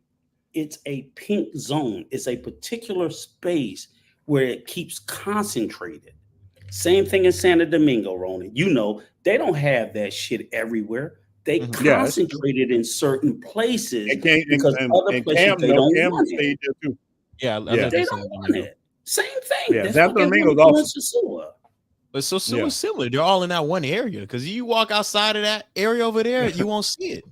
It's a pink zone. It's a particular space where it keeps concentrated. Same thing in Santa Domingo, Ronan. They don't have that shit everywhere. They concentrate it in certain places because other places they don't want it. Yeah, they don't want it. Same thing. Yeah, Santa Domingo's awesome. But Sosúa's similar. They're all in that one area. Because you walk outside of that area over there, you won't see it.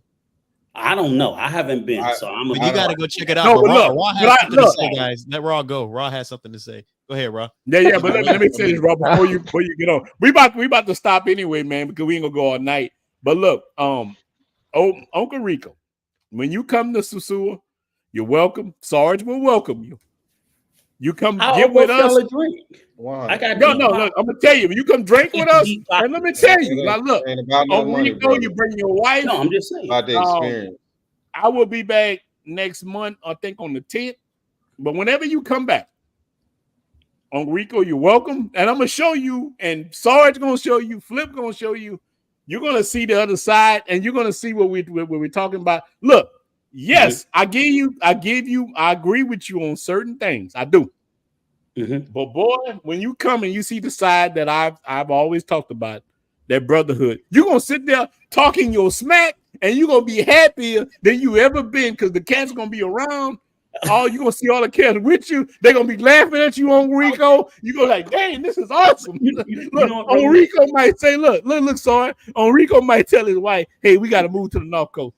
I don't know. I haven't been, you got to go check it out. No, Raw has something to say, guys. Let Raw go. Raw has something to say. Go ahead, Raw. Yeah. But let me say this, Raw, before you get on. We about to stop anyway, man, because we ain't gonna go all night. But look, Uncle Rico, when you come to Sosúa, you're welcome. Sarge will welcome you. You come get with us. Wow. I'm gonna tell you, when you come drink with us, and let me tell you, now look, Rico, you bring your wife. No, I'm just saying about the experience. I will be back next month, I think on the 10th. But whenever you come back, Uncle Rico, you're welcome. And I'm gonna show you, and Sarge gonna show you, Flip gonna show you. You're gonna see the other side, and you're gonna see what we're talking about. Look. Yes, I agree with you on certain things. I do. Mm-hmm. But boy, when you come and you see the side that I've always talked about, that brotherhood, you're gonna sit there talking your smack, and you're gonna be happier than you ever been because the cats are gonna be around. You're gonna see all the cats with you. They're gonna be laughing at you on Rico. You're gonna like, dang, this is awesome. Look, Rico might say, look, sorry. Rico might tell his wife, hey, we gotta move to the North Coast.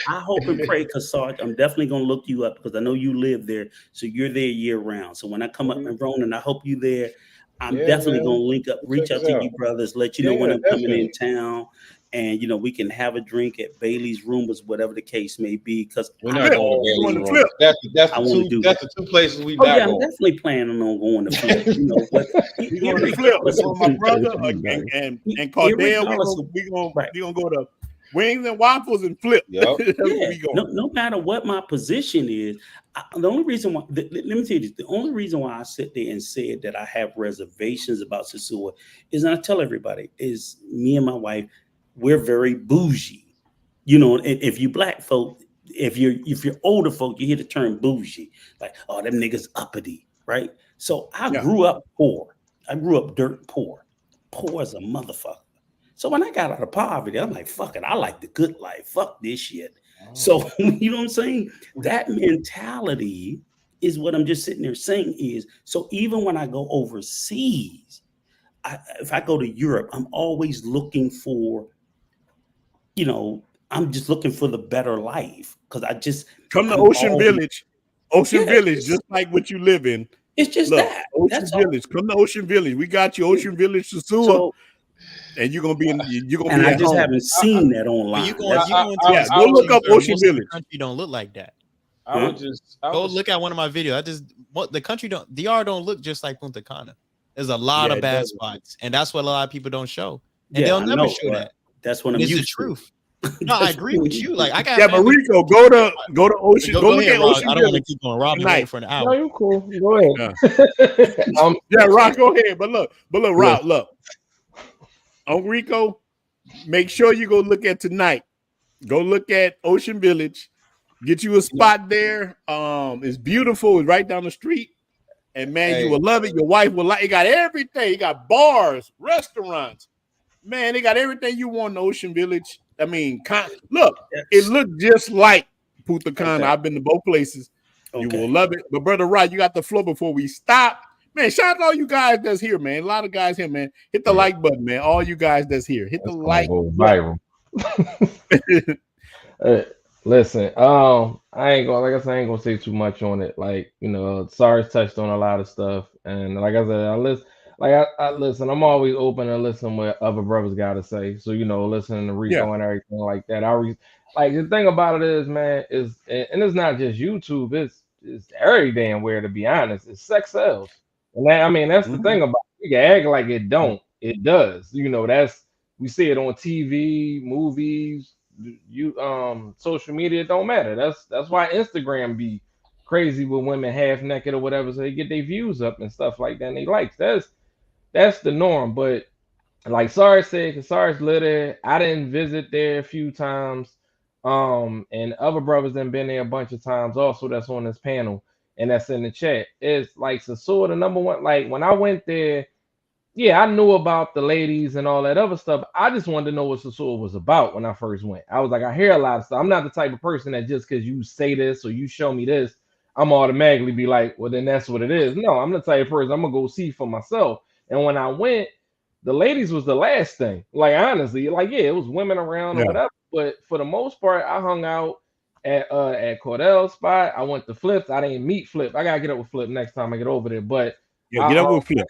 I hope and pray, because Sarge, I'm definitely gonna look you up because I know you live there, so you're there year round. So when I come up in Ronan, I hope you there. I'm definitely gonna link up, reach out to you brothers, let you know when I'm coming in town. And we can have a drink at Bailey's Room, whatever the case may be. Because we're not going to Flip. That's the two places we. I'm definitely planning on going to Flip. We're going to Flip with my brother and Cardell. We're gonna go to Wings and Waffles and Flip. Yep. No matter what my position is, the only reason why let me tell you this: the only reason why I sit there and said that I have reservations about Sosúa is, and I tell everybody, is me and my wife. We're very bougie, if you black folk, if you're older folk, you hear the term bougie, like, oh, them niggas uppity, right? So I grew up poor. I grew up dirt poor as a motherfucker. So when I got out of poverty, I'm like, fuck it, I like the good life. Fuck this shit. Oh. So you know what I'm saying? That mentality is what I'm just sitting there saying is, so even when I go overseas, if I go to Europe, I'm always looking for, I'm just looking for the better life because I just come to Ocean Village, just like what you live in. It's just that Ocean Village. Come to Ocean Village. We got you, Ocean Village, Sosúa, and you're gonna be in. You're gonna. And be I just haven't seen that online. Go look up Ocean Village. The country don't look like that. Go look at one of my videos. The country DR don't look just like Punta Cana. There's a lot of bad spots, and that's what a lot of people don't show. And they'll never show that. That's what I'm used to. It's the truth. No, I agree with you. Like I got. Yeah, but Rico, go to Ocean. Go look at Ocean. I don't want to keep going. Rob me for an hour. No, you cool. Go ahead. Rock, go ahead. But look, Rob, look. On Rico, make sure you go look at tonight. Go look at Ocean Village. Get you a spot there. It's beautiful. It's right down the street. And man, you will love it. Your wife will like. It got everything. You got bars, restaurants. Man, they got everything you want in Ocean Village. I mean, look, it looked just like Punta Cana. I've been to both places. You will love it. But brother, Rod, you got the floor before we stop. Man, shout out to all you guys that's here, man. A lot of guys here, man. Hit the like button, man. All you guys that's here. Hit the like button. Listen, I ain't gonna say too much on it. Like, Sarge touched on a lot of stuff, and like I said, I listen. I'm always open to listen what other brothers got to say. So listening to Rico and everything like that. Like the thing about it is, man, and it's not just YouTube. it's every damn where, to be honest. It's sex sells. And that, I mean, that's the thing about it. You can act like it don't. It does. You know, we see it on TV, movies, social media. It don't matter. That's why Instagram be crazy with women half naked or whatever, so they get their views up and stuff like that. And they likes. That's the norm. But like Sarge said, because Sarge litter, I didn't visit there a few times. And other brothers have been there a bunch of times also, that's on this panel and that's in the chat. It's like Sasua, the number one. Like when I went there, yeah, I knew about the ladies and all that other stuff. I just wanted to know what Sasua was about when I first went. I was like, I hear a lot of stuff. I'm not the type of person that just because you say this or you show me this, I'm automatically be like, well, then that's what it is. No, I'm the type of person I'm gonna go see for myself. And when I went, the ladies was the last thing. Like honestly, like yeah, it was women around or whatever. But for the most part, I hung out at Cordell's spot. I went to Flip's. I didn't meet Flip. I gotta get up with Flip next time I get over there. But yeah, get up with Flip.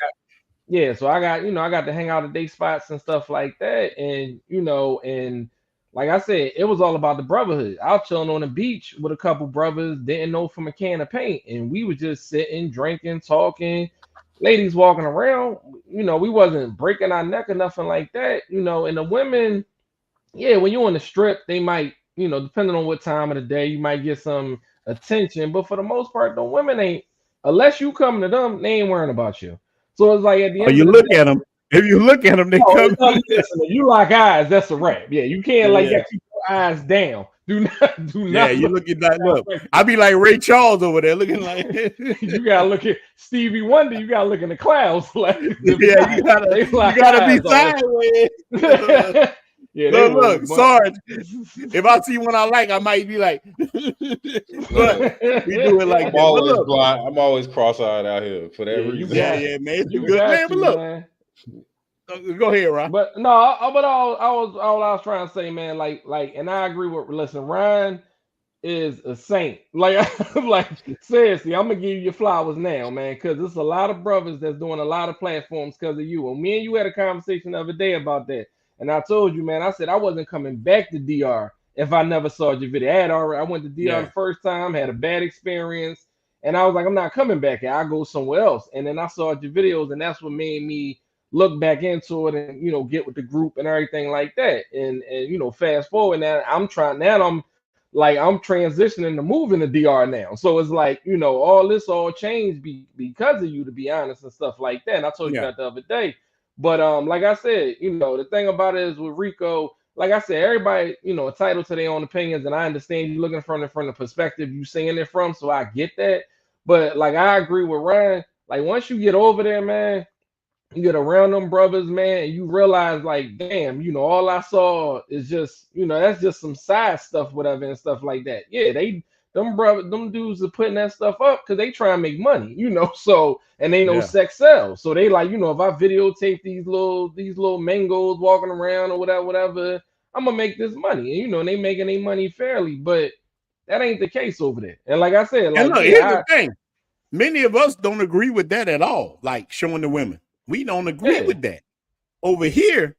So I got to hang out at day spots and stuff like that. And and like I said, it was all about the brotherhood. I was chilling on the beach with a couple brothers, didn't know from a can of paint, and we were just sitting, drinking, talking. Ladies walking around, we wasn't breaking our neck or nothing like that, and the women, yeah, when you're on the strip, they might, depending on what time of the day, you might get some attention, but for the most part, the women ain't, unless you come to them, they ain't worrying about you. So it's like at the end you look at them, if you look at them, they come. Listen, you lock eyes, that's a wrap. Yeah, you can't keep your eyes down. Do not. Yeah, you look at that. Look, I be like Ray Charles over there, looking like you gotta look at Stevie Wonder. You gotta look in the clouds, like yeah, you gotta be sideways. Yeah, look, Sarge. If I see one I like, I might be like, but we do it like that. I'm always cross-eyed out here for that reason. Yeah, man. You good, man. But look. Man. Go ahead, Ryan. But no, but all I was trying to say, man, like, and I agree with. Listen, Ryan is a saint. Like seriously, I'm gonna give you your flowers now, man, because there's a lot of brothers that's doing a lot of platforms because of you. And me and you had a conversation the other day about that, and I told you, man, I said I wasn't coming back to DR if I never saw your video. I went to DR the first time, had a bad experience, and I was like, I'm not coming back here. I go somewhere else. And then I saw your videos, and that's what made me look back into it and get with the group and everything like that. And fast forward now, I'm transitioning to moving to DR now. So it's like, all this all changed because of you, to be honest, and stuff like that. And I told you that the other day. But like I said, the thing about it is with Rico, like I said, everybody, entitled to their own opinions, and I understand you looking from the perspective you saying it from, so I get that. But like I agree with Ryan, like once you get over there, man, you get around them brothers, man, and you realize, like, damn, all I saw is just, that's just some side stuff, whatever, and stuff like that. Yeah, them dudes are putting that stuff up because they try and make money, so, and they know sex sells. So they like, if I videotape these little mangoes walking around or whatever, I'm gonna make this money. And they making their money fairly, but that ain't the case over there. And like I said, like, here's the thing. Many of us don't agree with that at all, like showing the women. We don't agree with that. Over here,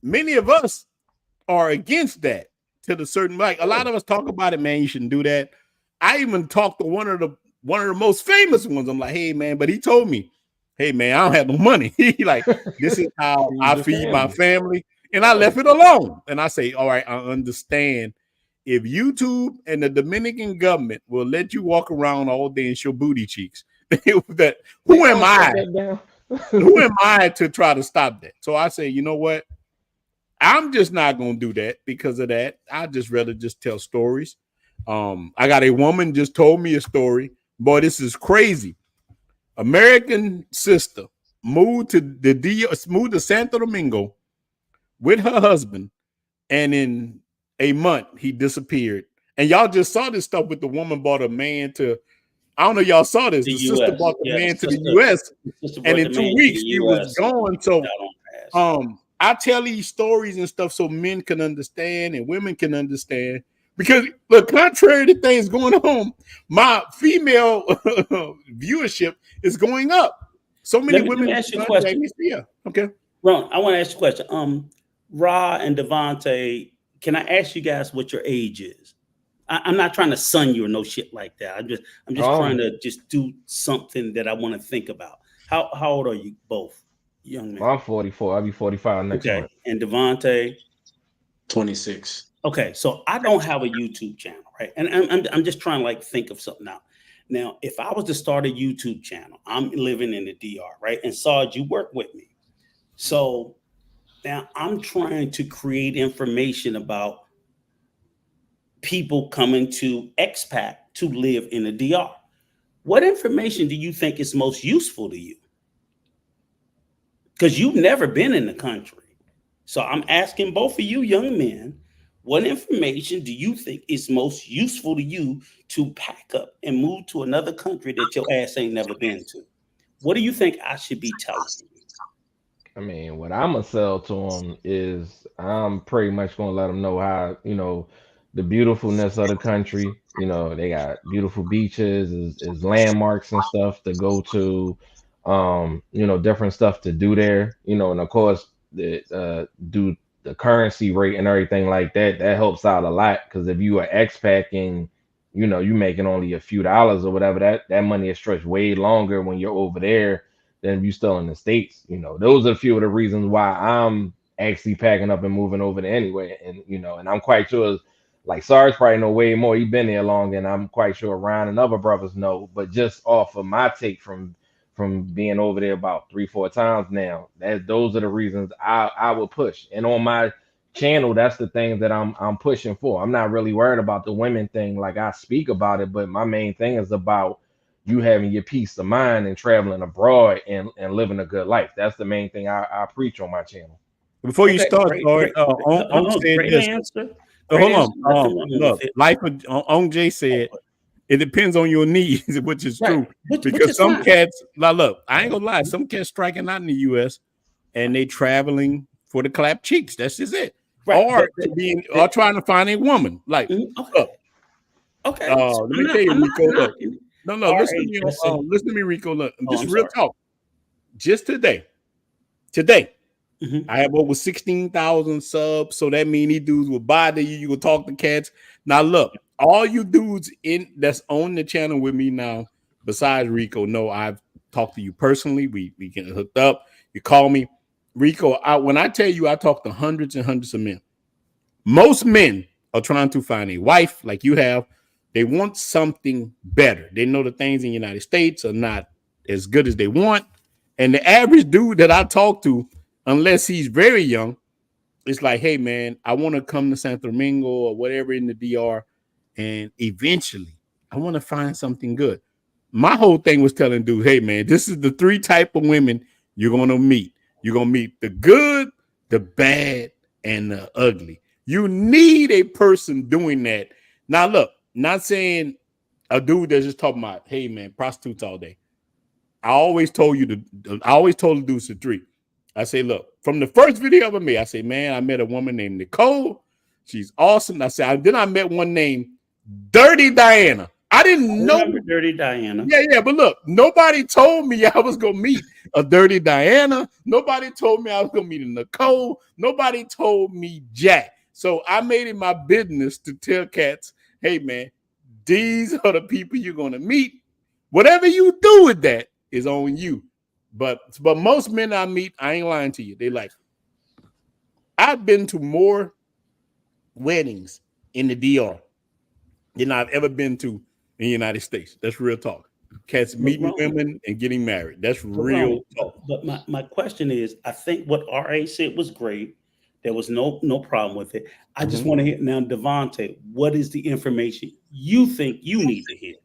many of us are against that to the certain, like a lot of us talk about it, man, you shouldn't do that. I even talked to one of the most famous ones. I'm like, hey man, but he told me, hey man, I don't have no money. He like, this is how I feed my family. And I left it alone. And I say, all right, I understand. If YouTube and the Dominican government will let you walk around all day and show booty cheeks, who am I? Who am I to try to stop that? So I say, you know what? I'm just not going to do that because of that. I'd just rather just tell stories. I got a woman just told me a story. Boy, this is crazy. American sister moved to Santo Domingo with her husband, and in a month he disappeared. And y'all just saw this stuff with the woman bought a man to. I don't know if y'all saw this. The sister brought the man to the U.S. and in 2 weeks he was gone. So I tell these stories and stuff so men can understand and women can understand. Because look, contrary to things going on, my female viewership is going up. So many women. Let me ask you a question. Yeah. Okay. Ron, I want to ask you a question. Ra and Devontae, can I ask you guys what your age is? I'm not trying to sun you or no shit like that. I'm just Oh. trying to just do something that I want to think about. How old are you both, young men? I'm 44. I'll be 45 next month. And Devontae? 26. Okay, so I don't have a YouTube channel, right? And I'm just trying to like think of something out. Now, if I was to start a YouTube channel, I'm living in the DR, right? And Sarge, you work with me. So now I'm trying to create information about people coming to expat to live in the DR. What information do you think is most useful to you? Because you've never been in the country. So I'm asking both of you young men, what information do you think is most useful to you to pack up and move to another country that your ass ain't never been to? What do you think I should be telling you? I mean, what I'm gonna sell to them is I'm pretty much gonna let them know how, the beautifulness of the country. They got beautiful beaches, is landmarks and stuff to go to, different stuff to do there, and of course do the currency rate and everything like that. That helps out a lot, because if you are expatting, you making only a few dollars or whatever, that money is stretched way longer when you're over there than if you still in the States. Those are a few of the reasons why I'm actually packing up and moving over there anyway. And I'm quite sure, like, Sarge probably know way more. He's been there long, and I'm quite sure Ryan and other brothers know. But just off of my take from being over there about 3-4 times now, those are the reasons I would push. And on my channel, that's the thing that I'm pushing for. I'm not really worried about the women thing. Like, I speak about it, but my main thing is about you having your peace of mind and traveling abroad and living a good life. That's the main thing I preach on my channel. Before you start, hold on. Look, life of Ong Jay said it depends on your needs, which is true. Because some cats, look, I ain't gonna lie, some cats striking out in the US and they traveling for the clap cheeks. That's just it. Or trying to find a woman. Like, look. Okay. Let me tell you, Rico. Look. No, listen to me, Rico. Look, this is real talk. Just today, I have over 16,000 subs. So that means these dudes will bother you. You will talk to cats. Now, look, all you dudes that's on the channel with me now, besides Rico, know I've talked to you personally. We get hooked up. You call me, Rico. When I tell you I talk to hundreds and hundreds of men, most men are trying to find a wife like you have. They want something better. They know the things in the United States are not as good as they want. And the average dude that I talk to, unless he's very young, it's like, hey, man, I want to come to Santo Domingo or whatever in the DR. And eventually, I want to find something good. My whole thing was telling dudes, hey, man, this is the 3 type of women you're going to meet. You're going to meet the good, the bad, and the ugly. You need a person doing that. Now, look. Not saying a dude that's just talking about, hey man, prostitutes all day. I always told the dudes to 3. I say, look, from the first video I ever made, I say, man, I met a woman named Nicole. She's awesome. I said, then I met one named Dirty Diana. I didn't know Dirty Diana. Yeah, but look, nobody told me I was gonna meet a Dirty Diana. Nobody told me I was gonna meet a Nicole. Nobody told me jack. So I made it my business to tell cats, hey, man, these are the people you're going to meet. Whatever you do with that is on you. But most men I meet, I ain't lying to you. They like, I've been to more weddings in the DR than I've ever been to in the United States. That's real talk. Cats meeting women and getting married. That's real talk. But my question is, I think what RA said was great. There was no problem with it. I just want to hear now, Devontae, what is the information you think you need to hear?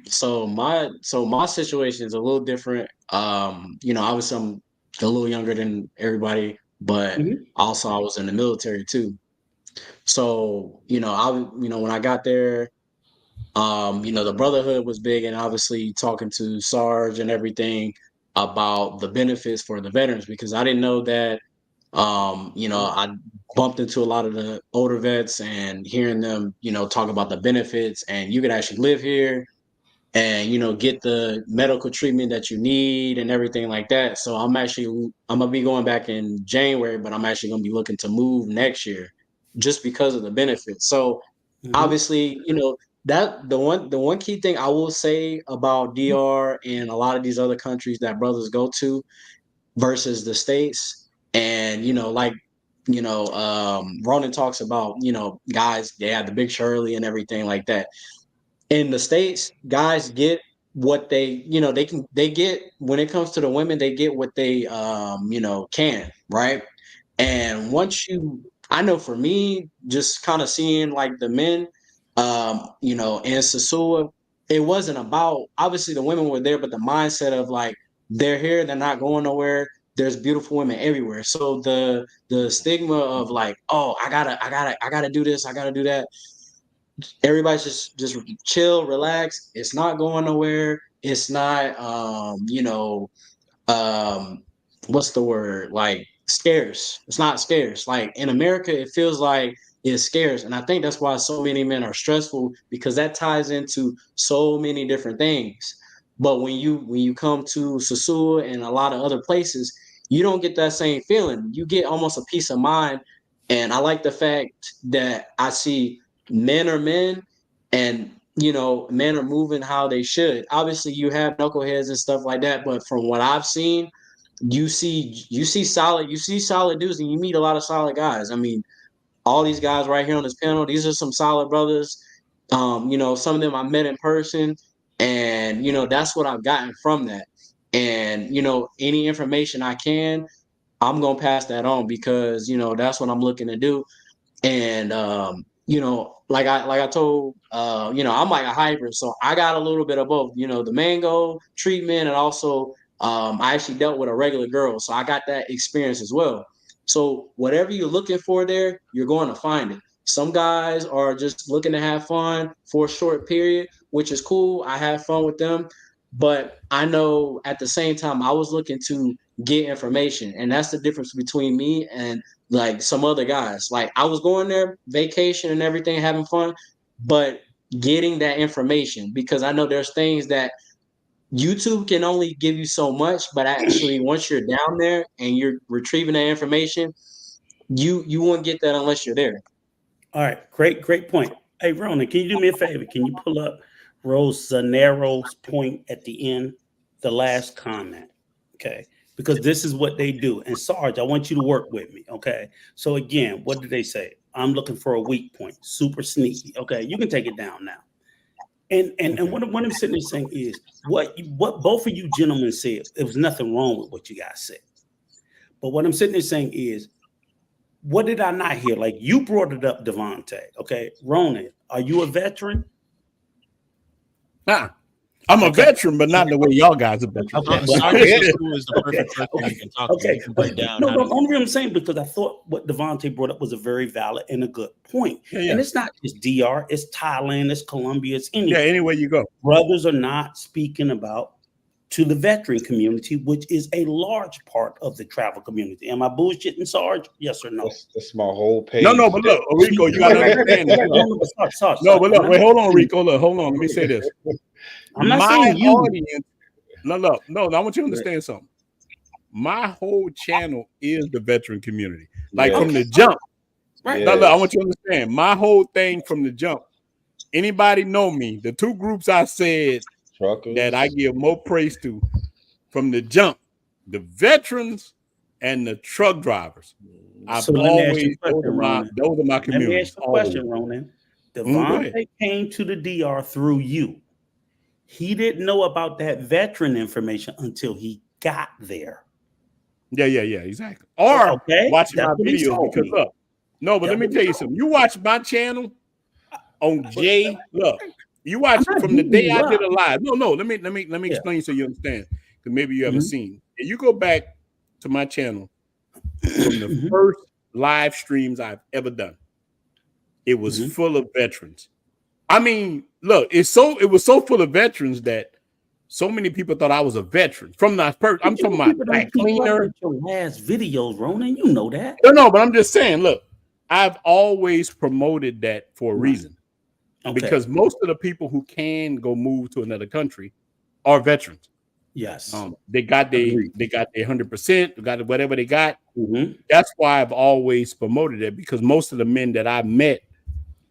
So my situation is a little different. Obviously I'm a little younger than everybody, but also I was in the military too. So, when I got there, the brotherhood was big, and obviously talking to Sarge and everything about the benefits for the veterans, because I didn't know that. I bumped into a lot of the older vets and hearing them, talk about the benefits, and you could actually live here and, get the medical treatment that you need and everything like that. So I'm gonna be going back in January, but I'm actually gonna be looking to move next year. just because of the benefits. So obviously, you know, that the one key thing I will say about DR and a lot of these other countries that brothers go to versus the States, and you know, like, you know, Ronan talks about, you know, guys, they have the Big Shirley and everything like that. In the States, guys get what they, you know, they get when it comes to the women, they get what they you know, can, right? And once you, I know for me, just kind of seeing like the men, you know, in Sasua, it wasn't about, obviously the women were there, but the mindset of like, they're here, they're not going nowhere. There's beautiful women everywhere. So the stigma of like, oh, I gotta do this, I gotta do that. Everybody's just chill, relax. It's not going nowhere. It's not you know, what's the word? Like scarce. It's not scarce. Like in America, it feels like it's scarce. And I think that's why so many men are stressful, because that ties into so many different things. But when you come to Sasua and a lot of other places, you don't get that same feeling. You get almost a peace of mind. And I like the fact that I see men are men, and you know, men are moving how they should. Obviously, you have knuckleheads and stuff like that, but from what I've seen, you see solid dudes, and you meet a lot of solid guys. I mean, all these guys right here on this panel, these are some solid brothers. You know, some of them I met in person, and you know, that's what I've gotten from that. And you know, any information I can, I'm gonna pass that on, because you know, that's what I'm looking to do. And you know, like I told, you know, I'm like a hybrid, so I got a little bit of both. You know, the mango treatment, and also I actually dealt with a regular girl, so I got that experience as well. So whatever you're looking for there, you're going to find it. Some guys are just looking to have fun for a short period, which is cool. I have fun with them, but I know at the same time I was looking to get information, and that's the difference between me and like some other guys. Like I was going there, vacation and everything, having fun, but getting that information, because I know there's things that YouTube can only give you so much, but actually once you're down there and you're retrieving that information, you won't get that unless you're there. All right, great point. Hey, Ronan, can you do me a favor? Can you pull up Rosanero's point at the end, the last comment? Okay, because this is what they do. And Sarge, I want you to work with me. Okay, so again, what did they say? I'm looking for a weak point, super sneaky. Okay, you can take it down now. And what I'm sitting there saying is what both of you gentlemen said. There was nothing wrong with what you guys said. But what I'm sitting there saying is, what did I not hear? Like you brought it up, Devontae. Okay, Ronan, are you a veteran? Nah, I'm a veteran, but not the way y'all guys are veterans. Okay, is the perfect person you can talk to. Break down. No, the only reason I'm saying, because I thought what Devontae brought up was a very valid and a good point. Yeah. And it's not just DR, it's Thailand, it's Colombia, it's India. Yeah, anywhere you go. Brothers are not speaking about to the veteran community, which is a large part of the travel community. Am I bullshitting, Sarge? Yes or no? That's my whole page. No, but look, Rico, you gotta understand this. No, but look, wait, hold on, Rico. Look, hold on. Let me say this. I'm not saying you. Audience, no, I want you to understand something. My whole channel is the veteran community. Like from the jump. Right. No, look, I want you to understand. My whole thing from the jump. Anybody know me? The two groups I said truckers that I give more praise to from the jump, the veterans and the truck drivers. I've always those are my community. Let me ask you a question, Ronan. Devontae came to the DR through you. He didn't know about that veteran information until he got there. Yeah, exactly. Or watch my video, because look, no, but let me tell you something. You watch my channel on Jay. Look, you watch from the day I did a live. No. Let me explain so you understand, because maybe you haven't seen. If you go back to my channel from the first live streams I've ever done, it was full of veterans. I mean, look, it was so full of veterans that so many people thought I was a veteran. From the first, I'm talking about Black Cleaner. Your last videos, Ronan, you know that. No, but I'm just saying, look, I've always promoted that for a reason. Okay. Because most of the people who can go move to another country are veterans. Yes. They got their 100%, got whatever they got. That's why I've always promoted it, because most of the men that I met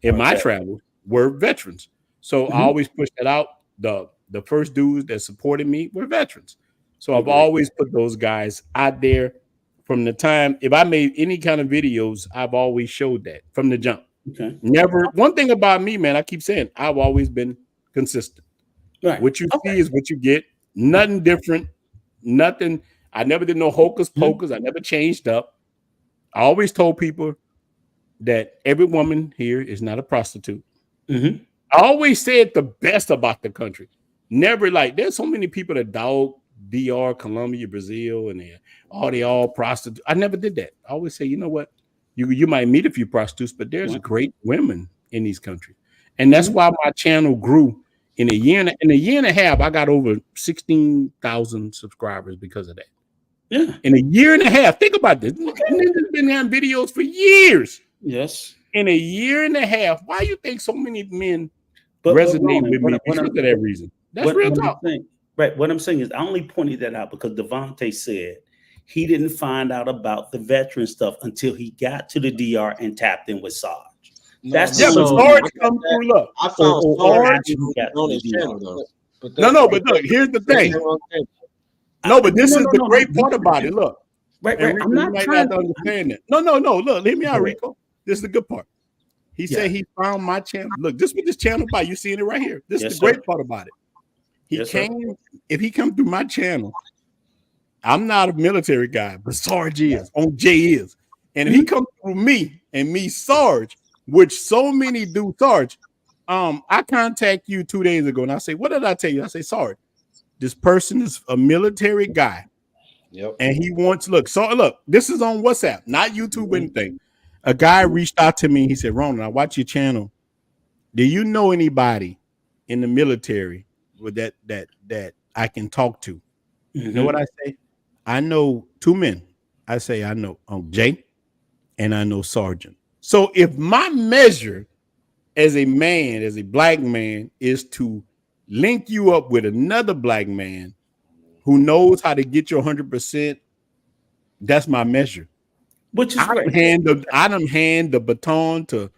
in my travels were veterans. So I always pushed that out. The first dudes that supported me were veterans. So I've always put those guys out there from the time. If I made any kind of videos, I've always showed that from the jump. Okay. Never. One thing about me, man, I keep saying I've always been consistent. Right. What you see is what you get. Nothing different. Nothing. I never did no hocus pocus. I never changed up. I always told people that every woman here is not a prostitute. I always said the best about the country. Never like, there's so many people that dog DR, Colombia, Brazil, and they all prostitutes. I never did that. I always say, you know what? You might meet a few prostitutes, but there's great women in these countries. And that's why my channel grew. In a year and a half, I got over 16,000 subscribers because of that. Yeah. In a year and a half, think about this. Niggas been having videos for years. Yes. In a year and a half, why you think so many men resonate with me? Because of that reason. That's real talk. Right. What I'm saying is, I only pointed that out because Devontae said he didn't find out about the veteran stuff until he got to the DR and tapped in with Sarge. That's but Sarge come through. Look, I found Sarge on his channel though. But look, here's the thing. No, but this is the great part about it. Look, right. Rico, I'm not trying to understand that. No. Look, hear me out, Rico. This is the good part. He said he found my channel. Look, this is what this channel about. You seeing it right here. This is the great part about it. He came. If he come through my channel, I'm not a military guy, but Sarge is. On Jay is. And if he comes through me and me, Sarge, which so many do, Sarge, I contact you 2 days ago and I say, what did I tell you? I say, Sarge, this person is a military guy. Yep. And he wants, look, this is on WhatsApp, not YouTube or anything. A guy reached out to me. He said, Ronan, I watch your channel. Do you know anybody in the military with that I can talk to? You know what I say? I know 2 men. I say, I know Jay and I know Sergeant. So if my measure as a man, as a black man, is to link you up with another black man who knows how to get your 100%, that's my measure. Which is I done hand the baton to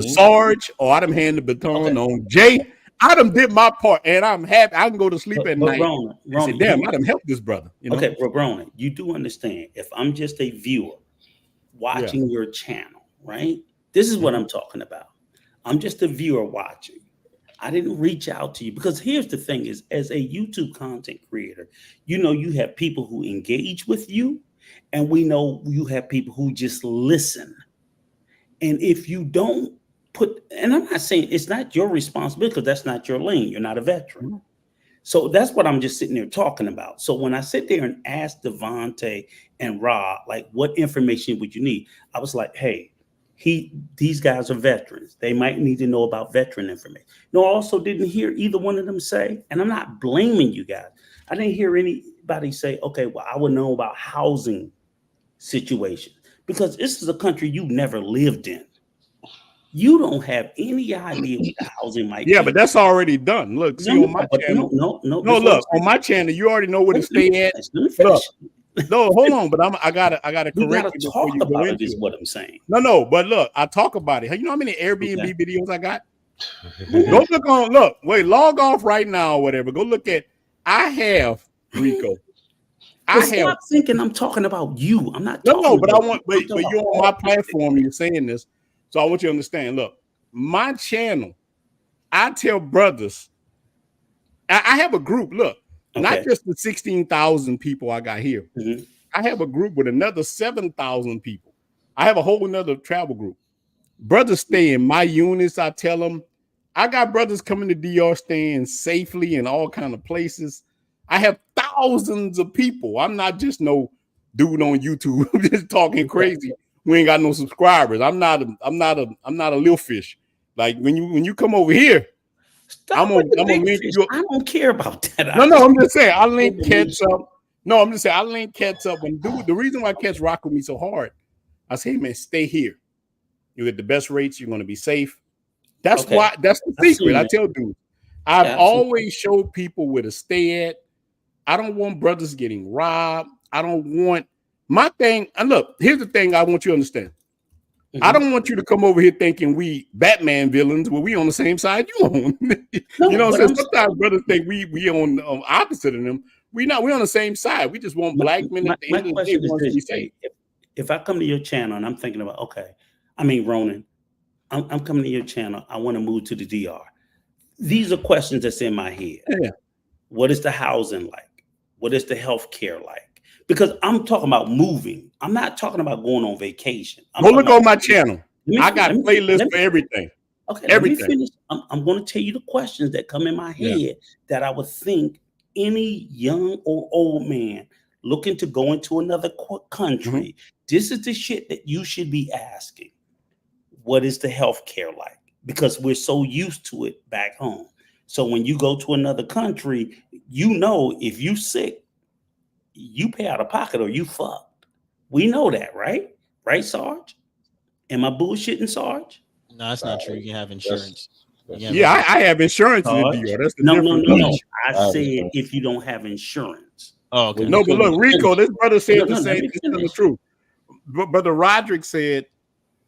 Sarge, or I done hand the baton on Jay. I done did my part, and I'm happy. I can go to sleep at night. Ronan, say, damn, I done helped this brother. You know? Okay, Ronan, you do understand. If I'm just a viewer watching your channel, right? This is what I'm talking about. I'm just a viewer watching. I didn't reach out to you because here's the thing: is as a YouTube content creator, you know you have people who engage with you, and we know you have people who just listen. And if you don't put, and I'm not saying it's not your responsibility because that's not your lane. You're not a veteran. So that's what I'm just sitting there talking about. So when I sit there and ask Devontae and Rob, like, what information would you need? I was like, hey, these guys are veterans. They might need to know about veteran information. No, I also didn't hear either one of them say, and I'm not blaming you guys. I didn't hear anybody say, okay, well, I would know about housing situations because this is a country you've never lived in. You don't have any idea what the housing might be. Yeah, but that's already done. Look, see on my channel. No, look, on my channel, you already know where to stay at. Look, no, hold on, but I gotta correct you before you go into is what I'm saying. No, but look, I talk about it. You know how many Airbnb videos I got? Go look log off right now or whatever. Go look at, I have, Rico. Stop thinking I'm talking about you. I'm not talking but you're on my platform and you're saying this. So I want you to understand, look, my channel, I tell brothers, I have a group, look, not just the 16,000 people I got here. I have a group with another 7,000 people. I have a whole another travel group. Brothers stay in my units. I tell them, I got brothers coming to DR staying safely in all kind of places. I have thousands of people. I'm not just no dude on YouTube just talking crazy. We ain't got no subscribers. I'm not a little fish. Like when you come over here, I'm gonna link you up. I don't care about that. No, I'm just saying I link Cats up. No, I'm just saying I link Cats up. And dude, the reason why Cats rock with me so hard, I say, hey, man, stay here. You get the best rates. You're gonna be safe. That's why. That's the secret. I tell dudes. I've always showed people where to stay at. I don't want brothers getting robbed. I don't want my thing. And look, here's the thing I want you to understand. I don't want you to come over here thinking we Batman villains when we on the same side you on. No, you know what I'm saying? I'm Sometimes brothers think we on opposite of them. We not. We on the same side. We just want black men at the end of the day want to be safe. If I come to your channel and I'm thinking about, Ronan, I'm coming to your channel. I want to move to the DR. These are questions that's in my head. Yeah. What is the housing like? What is the health care like? Because I'm talking about moving. I'm not talking about going on vacation. Go look on my channel. I got playlists for everything. Okay, everything. Let me finish. I'm going to tell you the questions that come in my head that I would think any young or old man looking to go into another country, this is the shit that you should be asking. What is the health care like? Because we're so used to it back home. So when you go to another country, you know if you sick, you pay out of pocket or you fucked. We know that, right? Right, Sarge? Am I bullshitting, Sarge? No, that's not true. You can have insurance. I have insurance in the DR. That's the difference. No. I said if you don't have insurance. Oh, okay. No, but look, Rico, this brother said the same. This is the truth. Brother Roderick said,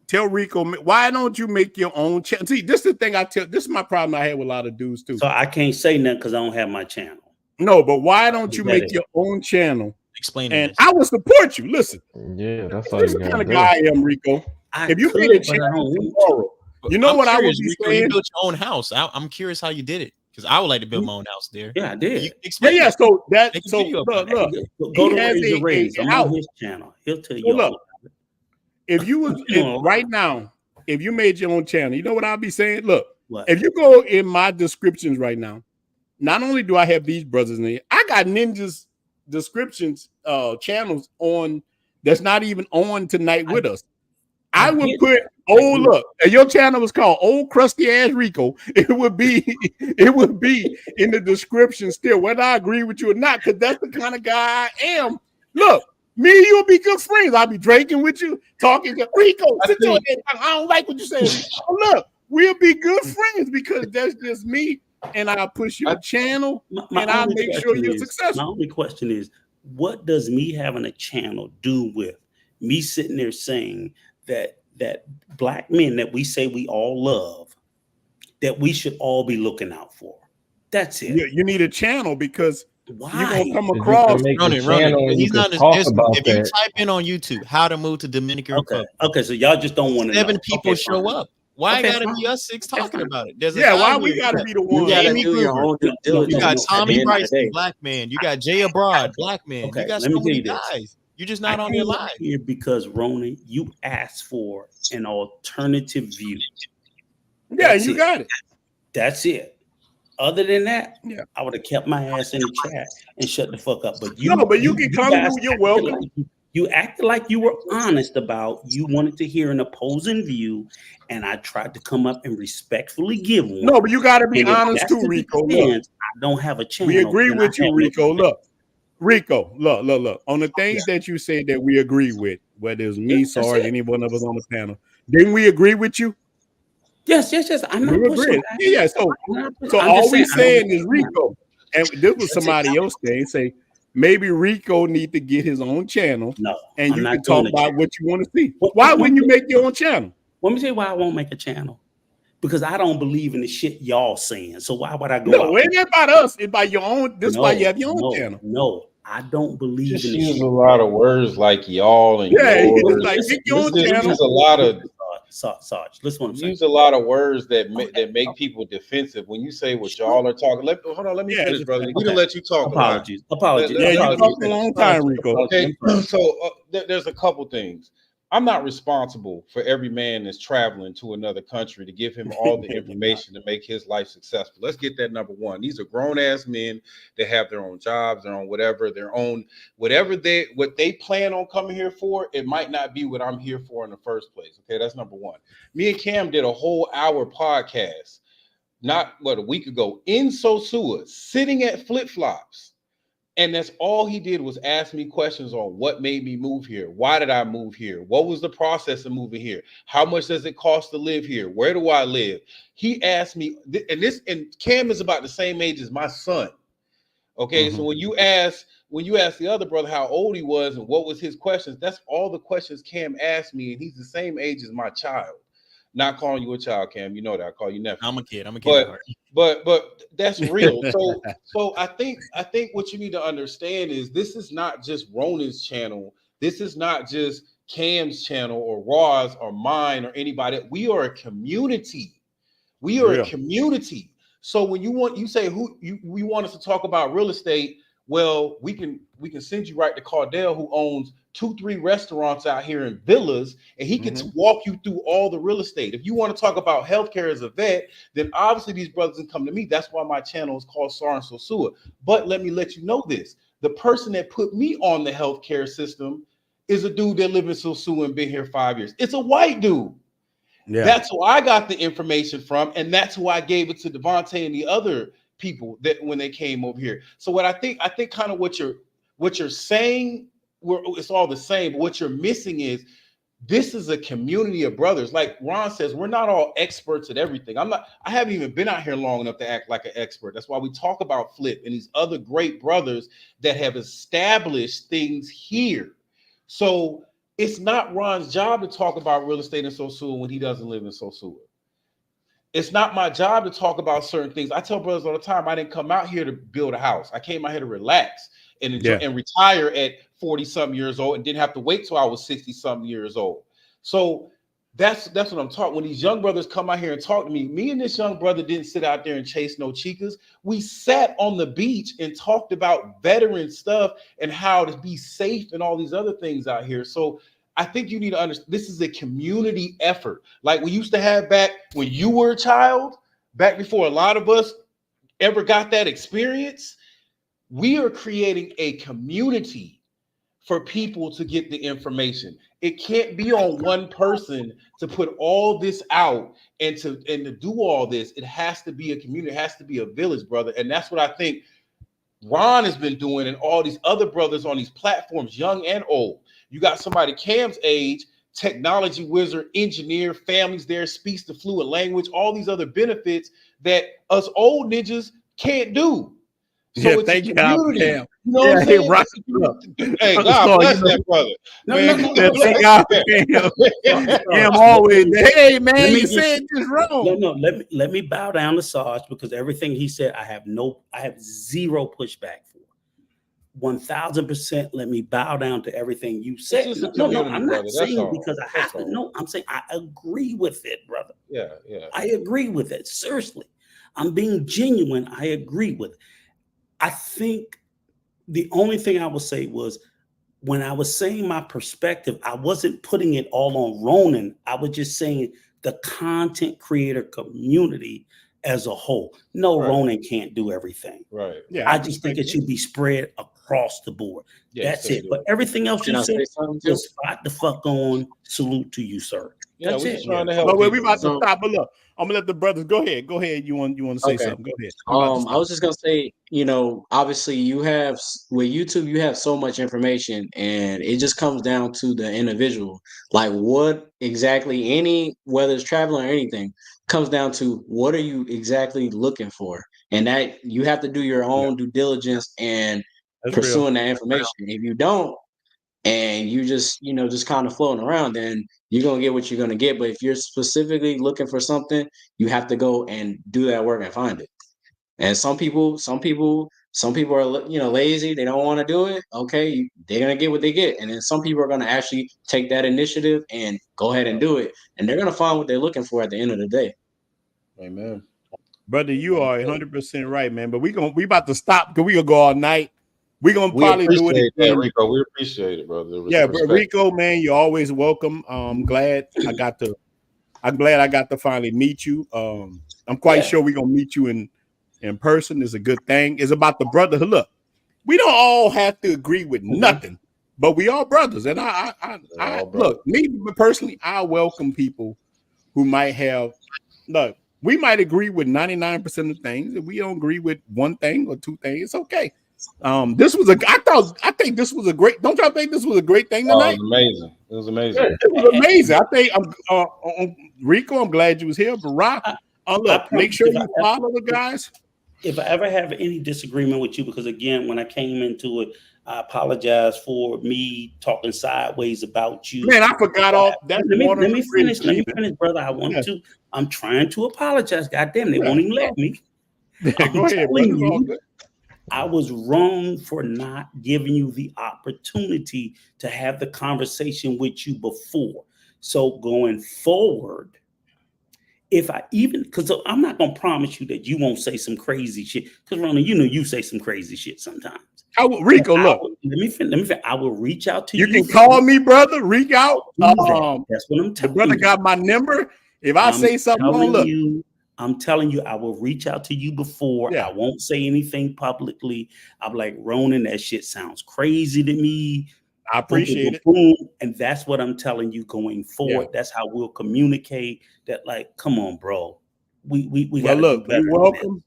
tell Rico, why don't you make your own channel? See, this is the thing this is my problem I had with a lot of dudes too. So I can't say nothing because I don't have my channel. No, but why don't you make your own channel? Explain and this. I will support you. Listen. Yeah, that's all this you is the got. kind of guy I am, Rico. If you made a channel tomorrow, you know what I would be saying? You built your own house. I'm curious how you did it because I would like to build my own house there. Yeah, I did. Yeah. So that look, go to Razor Rays. I'm on his channel. He'll tell you. Look, if you was right now, if you made your own channel, you know what I'll be saying? Look, if you go in my descriptions right now, not only do I have these brothers in there, I got ninjas descriptions channels on that's not even on tonight with us. I would put look, and your channel was called Old Crusty Ass Rico. It would be in the description still, whether I agree with you or not, because that's the kind of guy I am. Look, me and you'll be good friends. I'll be drinking with you, talking to Rico. I don't like what you say. Look, we'll be good friends because that's just me. And I'll push your channel and I'll make sure you're successful. My only question is, what does me having a channel do with me sitting there saying that black men that we say we all love, that we should all be looking out for? That's it. You need a channel because why? You're going to come across. He's not. If you type in on YouTube how to move to Dominican Republic. Okay, so y'all just don't want to 7 people show up. Why gotta be us 6 talking about it? Why we gotta be the one? You got Tommy Bryson, black man. You got Jay Abroad, black man. You got so many guys. You're just not on your live here because Ronan, you asked for an alternative view. Yeah, you got it. That's it. Other than that, I would have kept my ass in the chat and shut the fuck up. But you can come. You're welcome. You acted like you were honest about you wanted to hear an opposing view, and I tried to come up and respectfully give one. No, but you got to be honest too, Rico. I don't have a channel. We agree with you, Rico. Rico, look. On the things that you said that we agree with, whether it's me, Sarge, any one of us on the panel, didn't we agree with you? Yes. I'm not pushing back. Yeah. So all we saying is Rico, and this was somebody else saying, say. Maybe Rico need to get his own channel, and you can talk about what you want to see. Why wouldn't you make your own channel? Let me tell you why I won't make a channel. Because I don't believe in the shit y'all saying. So why would I go? No, it ain't about us. It's about your own. This is why you have your own channel. No, I don't believe just in use a lot of words like y'all and yours. Like your own channel. Use a lot of Sarge. Listen what I'm saying. Use a lot of words that make people defensive. When you say what y'all are talking, hold on, let me finish, brother. We didn't let you talk. Apologies. Yeah, you talked a long time, Rico. Okay, so there's a couple things. I'm not responsible for every man that's traveling to another country to give him all the information to make his life successful. Let's get that number one. These are grown-ass men that have their own jobs, their own whatever, what they plan on coming here for. It might not be what I'm here for in the first place. Okay, that's number one. Me and Cam did a whole hour podcast, a week ago in Sosua, sitting at flip-flops. And that's all he did was ask me questions on what made me move here. Why did I move here? What was the process of moving here? How much does it cost to live here? Where do I live? He asked me, and Cam is about the same age as my son. Okay, so when you ask the other brother how old he was and what was his questions, that's all the questions Cam asked me, and he's the same age as my child. Not calling you a child, Cam. You know that I call you nephew. I'm a kid. I'm a kid. But that's real. So I think what you need to understand is this is not just Ronan's channel. This is not just Cam's channel or Raw's or mine or anybody. We are a community. We are a community. So when you say we want us to talk about real estate, well, we can send you right to Cardell, who owns 2-3 restaurants out here in villas, and he can walk you through all the real estate. If you want to talk about healthcare as a vet, then obviously these brothers can come to me. That's why my channel is called Sar and Sosua. But let me let you know this: the person that put me on the healthcare system is a dude that lives in Sosua and been here 5 years. It's a white dude. Yeah. That's who I got the information from, and that's who I gave it to Devontae and the other people that when they came over here. So what I think kind of what you're saying, it's all the same, but what you're missing is this is a community of brothers. Like Ron says, we're not all experts at everything. I haven't even been out here long enough to act like an expert. That's why we talk about Flip and these other great brothers that have established things here. So it's not Ron's job to talk about real estate in Sosua when he doesn't live in Sosua. It's not my job to talk about certain things. I tell brothers all the time, I didn't come out here to build a house. I came out here to relax and enjoy, and retire at 40-something years old and didn't have to wait till I was 60-something years old. So that's what I'm talking. When these young brothers come out here and talk to me and this young brother didn't sit out there and chase no chicas. We sat on the beach and talked about veteran stuff and how to be safe and all these other things out here. So I think you need to understand this is a community effort. Like we used to have back when you were a child, back before a lot of us ever got that experience. We are creating a community for people to get the information. It can't be on one person to put all this out and to do all this. It has to be a community. It has to be a village, brother. And that's what I think Ron has been doing, and all these other brothers on these platforms, young and old. You got somebody Cam's age, technology wizard, engineer, families there, speaks the fluent language, all these other benefits that us old ninjas can't do. So it's thank a community. You. You know what I'm saying? Right. Hey, God bless that brother. Cam always, hey man, you said this wrong. No, let me bow down to Sarge, because everything he said, I have zero pushback for. 1000%. Let me bow down to everything you said. No, I'm not saying because I have to. No, I'm saying I agree with it, brother. Yeah. I agree with it. Seriously, I'm being genuine. I agree with it. I think the only thing I would say was when I was saying my perspective, I wasn't putting it all on Ronan. I was just saying the content creator community as a whole. No, right. Ronan can't do everything. Right. Yeah. I just think it should be spread across the board. Yeah, that's it. But everything else you said, just spot the fuck on. Salute to you, sir. Yeah, that's it. Trying to help. We about to stop. But look, I'm gonna let the brothers go ahead. Go ahead. You want to say something? Go ahead. I was just gonna say, obviously you have with YouTube, you have so much information, and it just comes down to the individual. Like what exactly whether it's traveling or anything, comes down to what are you exactly looking for, and that you have to do your own due diligence and pursuing that information. If you don't, and you just kind of floating around, then you're going to get what you're going to get. But if you're specifically looking for something, you have to go and do that work and find it. And some people are, lazy. They don't want to do it. Okay. They're going to get what they get. And then some people are going to actually take that initiative and go ahead and do it. And they're going to find what they're looking for at the end of the day. Amen. Brother, you are 100% right, man. But we about to stop because we going to go all night. We're gonna probably do it again. Rico. We appreciate it, brother. Yeah, but Rico, man, you're always welcome. I'm glad I got to finally meet you. I'm quite sure we're gonna meet you in person. It's a good thing. It's about the brotherhood. Look, we don't all have to agree with nothing, but we are brothers. And I look, me personally, I welcome people who might have we might agree with 99% of things. If we don't agree with one thing or two things, it's okay. I think this was a great. Don't y'all think this was a great thing tonight? It was amazing. It was amazing. It was amazing. I think Rico, I'm glad you was here. But Rock, look, make sure you follow the guys. if I ever have any disagreement with you, because again, when I came into it, I apologize for me talking sideways about you. Man, I forgot all that. Let me finish. Let me finish, brother. I want to. I'm trying to apologize. God damn, they won't even let me. Go ahead, brother. I was wrong for not giving you the opportunity to have the conversation with you before. So going forward, if I even, because I'm not going to promise you that you won't say some crazy shit, because Rona, you know, you say some crazy shit sometimes. Rico, look. Let me finish. I will reach out to you. You can call me, brother. Reach out. That's what I'm telling you. The brother got my number. If I say something, look. I'm telling you, I will reach out to you before. Yeah. I won't say anything publicly. I'm like, Ronan, that shit sounds crazy to me. I appreciate it. And that's what I'm telling you going forward. Yeah. That's how we'll communicate that, like, come on, bro. We got to look, you're welcome.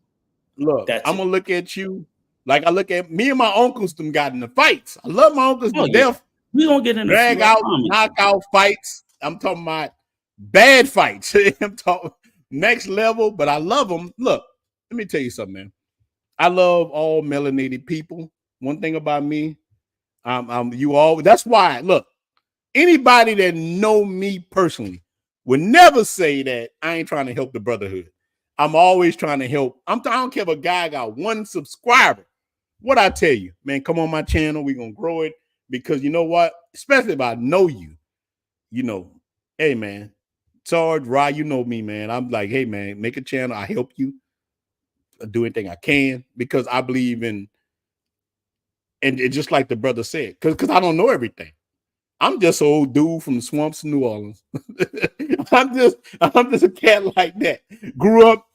Look, I'm going to look at you like I look at me and my uncles them got in the fights. I love my uncles to death. We going to get in the drag out, knockout fights. I'm talking about bad fights. I'm talking next level, but I love them. Look, let me tell you something, man. I love all melanated people. One thing about me, that's why, look, anybody that know me personally would never say that I ain't trying to help the brotherhood. I'm always trying to help. I don't care if a guy got 1 subscriber. What I tell you, man, come on my channel. We're going to grow it because you know what? Especially if I know you, you know, hey, man, Sarge, Rye, you know me, man. I'm like, hey, man, make a channel. I help you. I do anything I can because I believe in, and it just like the brother said, because I don't know everything. I'm just an old dude from the swamps of New Orleans. I'm just a cat like that. Grew up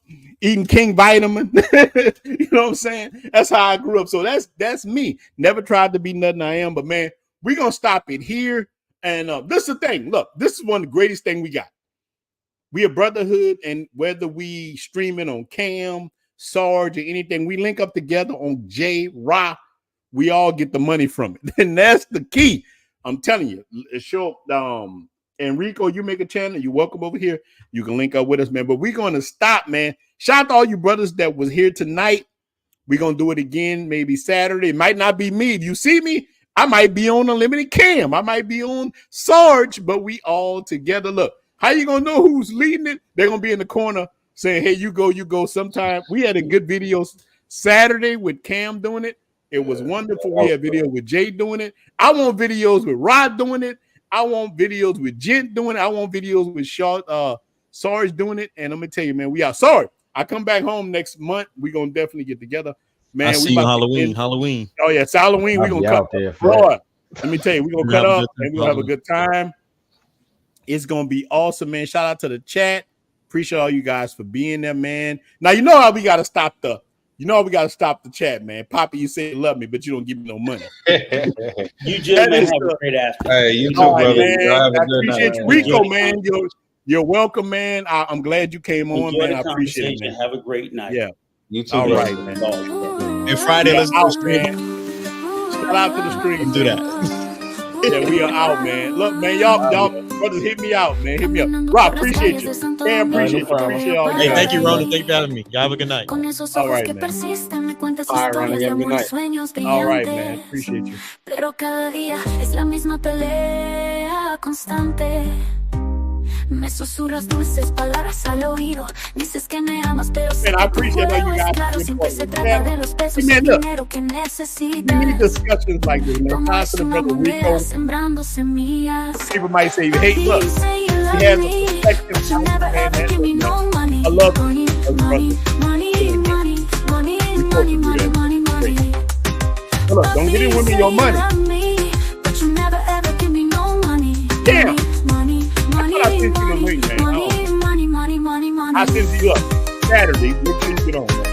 eating King Vitamin. You know what I'm saying? That's how I grew up. So that's me. Never tried to be nothing I am, but man, we're gonna stop it here. And this is the thing. Look, this is one of the greatest things we got. We a brotherhood, and whether we streaming on Cam, Sarge, or anything, we link up together on J Rock. We all get the money from it, and that's the key. I'm telling you. Sure, Enrico, you make a channel. You're welcome over here. You can link up with us, man. But we're gonna stop, man. Shout out to all you brothers that was here tonight. We're gonna do it again, maybe Saturday. It might not be me. If you see me, I might be on Unlimited Cam. I might be on Sarge, but we all together. Look. How you gonna know who's leading it? They're gonna be in the corner saying, hey, you go. Sometime we had a good video Saturday with Cam doing it. It was wonderful. We had video with Jay doing it. I want videos with Rod doing it. I want videos with Gent doing it. I want videos with Sarge doing it. And I'm gonna tell you, man, we are sorry. I come back home next month. We're gonna definitely get together. Man, I see you Halloween. Oh, yeah, it's Halloween. We're gonna cut up. Let me tell you, we're gonna cut up and we'll have a good time. It's gonna be awesome, man. Shout out to the chat. Appreciate all you guys for being there, man. Now you know how we gotta stop the chat, man. Poppy, you say you love me, but you don't give me no money. You just have a great ass. Hey, you too, brother. Man. I appreciate you, Rico, man. You're welcome, man. I'm glad you came on, man. I appreciate it, man. Have a great night. Yeah, you too. All right, man. And Friday, let's go stream. Shout out to the stream. Do that. Yeah, we are out, man. Look, man, y'all brothers, hit me out, man. Hit me up. Rob, appreciate you. Cam, appreciate you. Appreciate all you guys. Hey, thank you, Ronald. Thank you for having me. Y'all have a good night. All right, man. All right, Ronald. Have a good night. All right, man. Appreciate you. Pero cada día es la misma pelea constante. Me susurras dulces palabras al oído. Dices que me amas, pero man, I appreciate all you guys. Claro, siempre se trata de los pesos y dinero que necesitas. We need discussions like this, man. Talk to the brother Rico. Sembrando semillas. People might say, hey, look, he has a perspective. I love you. Look, don't get in with me your money. Damn. I sent you the link, man. I sent you up Saturday. Make sure you get on, man.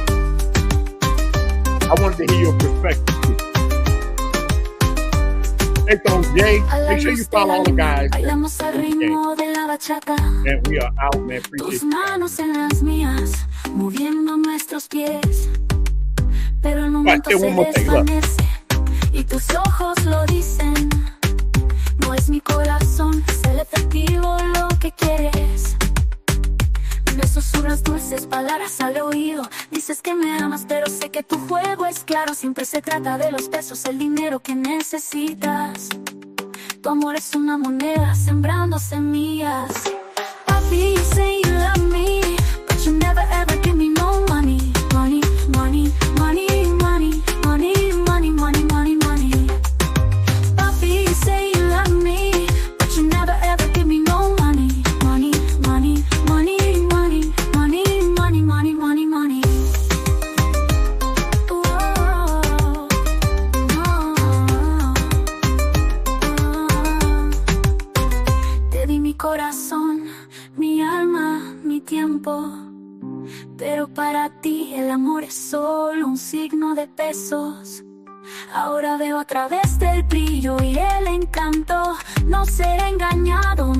I wanted to hear your perspective too. Thanks on Jay. Make sure you follow all the guys. And we are out, man. Appreciate it. No es mi corazón, es el efectivo lo que quieres. Me susurra susurras dulces palabras al oído. Dices que me amas, pero sé que tu juego es claro. Siempre se trata de los pesos, el dinero que necesitas. Tu amor es una moneda sembrando semillas. Papi, you say you love me, but you never ever give me no money. Money, money, money, money, money, money, money, money, money. Papi, you say you love me, but you never ever give me no money. Money, money, money, money, money, money, money, money, money. Whoa, no. Te di mi corazón, mi alma, mi tiempo, pero para ti el amor es solo un signo de pesos. Ahora veo a través del brillo y el encanto. No seré engañado,